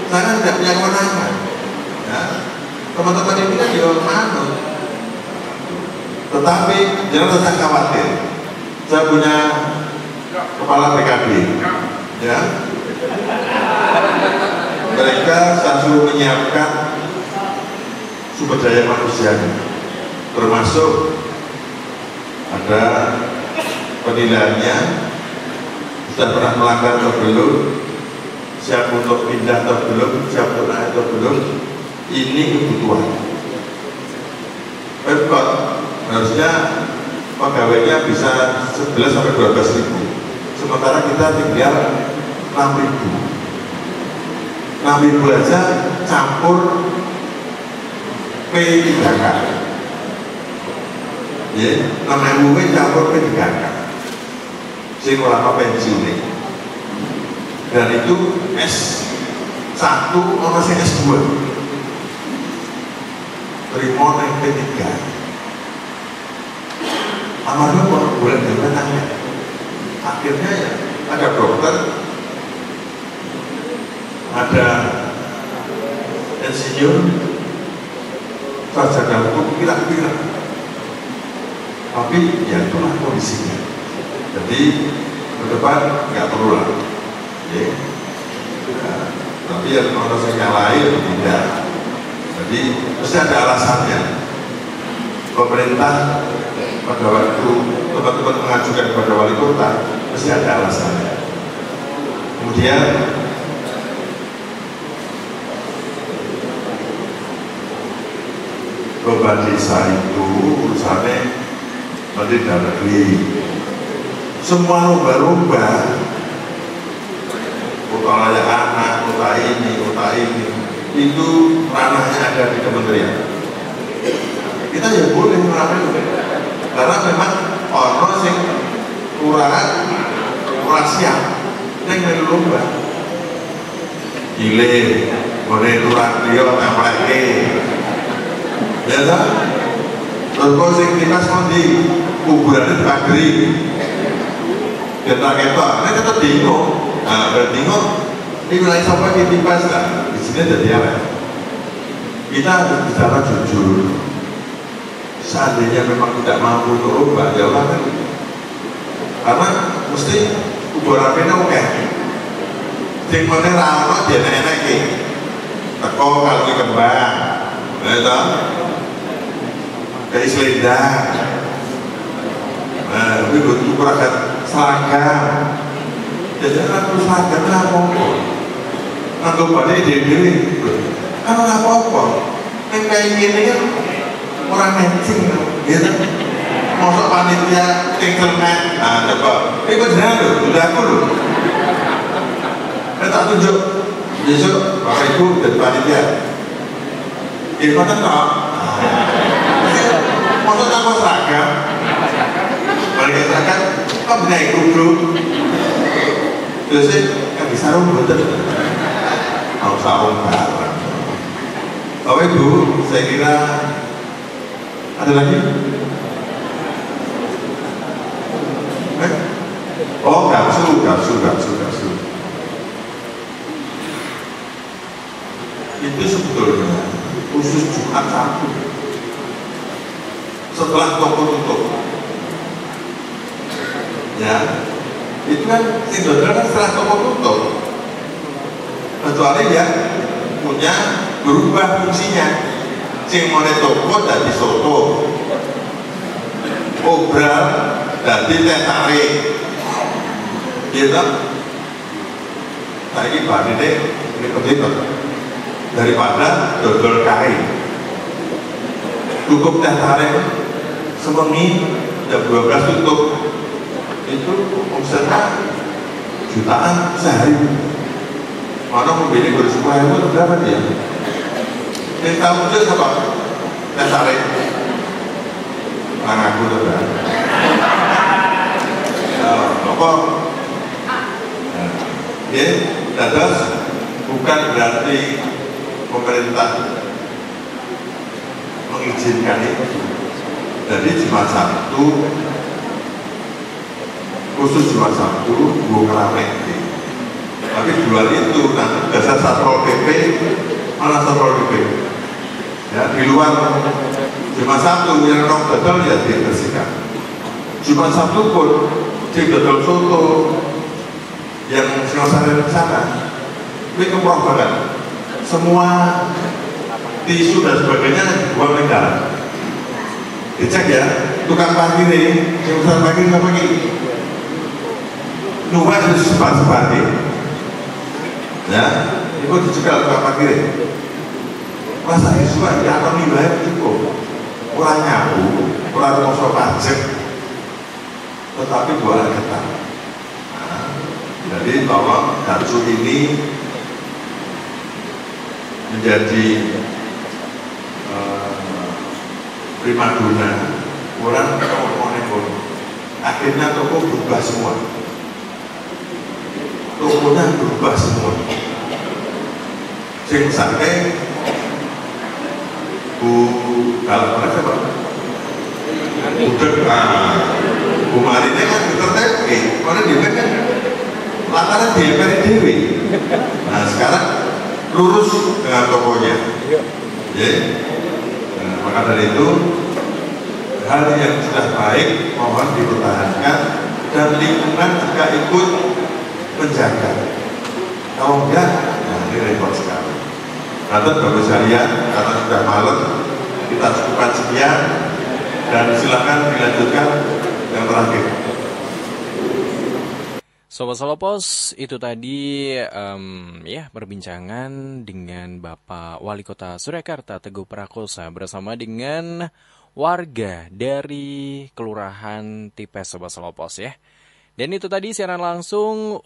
Saya tidak punya kewenangan ya. Teman-teman ini kan di mana. Tetapi jangan usah khawatir. Saya punya kepala PKB, ya. Mereka selalu menyiapkan sumber daya manusianya, termasuk ada penilaiannya, sudah pernah melanggar atau belum, siap untuk pindah atau belum, siap untuk naik atau belum. Ini kebutuhan. Pemkot harusnya pegawainya bisa 11 sampai 12 ribu, sementara kita tinggal 6 ribu. 6 ribu aja campur P3K, ya, 6 ribu campur P3K, sing lama pensiun nih. Dan itu S1 orang S2, terima naik P3. Amalnya boleh nanya. Akhirnya ya ada dokter, ada insinyur, sarjana hukum kira-kira. Tapi ya itulah kondisinya. Jadi ke depan nggak perlu lah. Ya. Nah, tapi yang kalau saya lain tidak. Jadi mesti ada alasannya. Pemerintah pada waktu teman-teman mengajukan kepada wali kota mesti ada alasannya. Kemudian beban desa itu urusannya Menteri Dalam Negeri. Semua lomba-lomba, kota layak anak, kota ini, itu ranahnya ada di kementerian. Kita ya boleh melakukan, karena memang orang sing kurang siap neng melu lomba. Ile, boleh kurang dia template. Ya tak? Terus kau sing timas mandi kuburannya dipagri. Ketok-ketok, ini tetap bingung. Nah, bingung. Ini wilayah sampai ditipas kan? Di sini jadi apa? Kita harus bicara jujur. Seandainya memang tidak mampu untuk ubah, ya Allah kan. Karena mesti kuburannya oke. Sing mana ramah dia nenek ini. Teko kalau kembang, ya kayak selendang. Nah, tapi butuh perangkat seragam. Jadi aku seragam apa-apa. Anggap pada ide-ide. Kan apa-apa. Yang kayak gini kan orang matching, gitu. Masuk panitia gentleman. Nah, coba. Ini beneran loh, udah aku loh. Saya tak tunjuk. Besok Bapak Ibu dan panitia. Ini kan tak. Masuk tanpa seragam. Balik seragam, kok benar ikut bro? Terus kan bisa sarung betul. Mau sarung bareng. Bapak Ibu, saya kira Ada lagi? Oh, kapsul. Itu sebetulnya khusus Jumat Sabtu. Setelah toko tutup, ya, itu kan didodol kan setelah toko tutup. Kecuali yang punya berubah fungsinya. Sing mone toko dadi soto, obral dadi teh tarik, gitu. Nah ini bahan ini penting daripada dodol kain. Cukup teh tarik semengi jam 12 tutup, itu omsetnya jutaan sehari. Mana membeli bersepuluh ribu atau berapa dia? Yang tahu muncul siapa? Teh tarik. Ngaku tuh kan. Apa? Ya, dados bukan berarti pemerintah mengizinkan itu. Jadi Jumat Sabtu, khusus Jumat Sabtu, bukan ramai. Tapi di luar itu nanti dasar Satpol PP, mana Satpol PP? Ya, di luar Jumat Sabtu yang orang dodol ya dibersihkan. Jumat Sabtu pun di dodol soto yang Singosari di sana, ini kemurah banget. Semua tisu dan sebagainya dibuang ke dalam. Dicek ya, tukang parkir ini, yang tukang parkir apa lagi? Luas di sebar-sebar ya, itu dicegal tukang parkir. Masa siswa di atas nilai cukup, kurang nyabu, kurang kosong pajak, tetapi buat ketat. Nah, jadi tolong Darsu ini menjadi primadona, orang ngomong-ngomong, akhirnya toko berubah semua. Tokonya berubah semua. Sing sampai kalau mana siapa? Udah Bu Marine kan tertepki, mana dia kan lantaran dia PDW. Nah sekarang lurus dengan tokonya. Ya. Nah, maka dari itu hal yang sudah baik mohon dipertahankan dan lingkungan juga ikut menjaga. Kalau enggak, nah ini repot sekali. Nanti bagus sekalian, karena sudah malam, kita cukupkan sekian dan silakan dilanjutkan yang terakhir. Sobat Solopos, itu tadi perbincangan dengan Bapak Wali Kota Surakarta Teguh Prakosa bersama dengan warga dari Kelurahan Tipes, Sobat Solopos ya. Dan itu tadi siaran langsung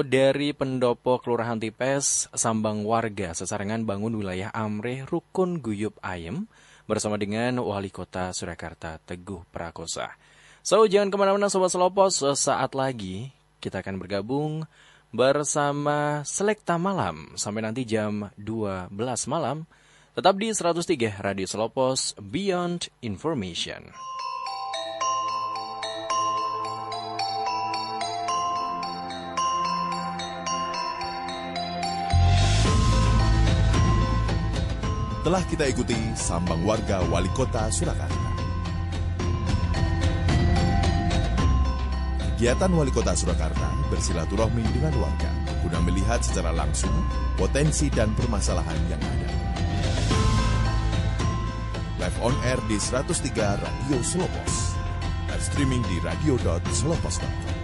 dari Pendopo Kelurahan Tipes, Sambang Warga Sesarengan Bangun Wilayah Amrih Rukun Guyup Ayem bersama dengan Wali Kota Surakarta Teguh Prakosa. So, jangan kemana-mana Sobat Solopos, saat lagi kita akan bergabung bersama Selekta Malam sampai nanti jam 12 malam. Tetap di 103 Radio Solopos Beyond Information. Telah kita ikuti Sambang Warga Wali Kota Surakarta. Kegiatan Wali Kota Surakarta bersilaturahmi dengan warga guna melihat secara langsung potensi dan permasalahan yang ada. Live on air di 103 Radio Solopos. Live streaming di radio.solopos.com.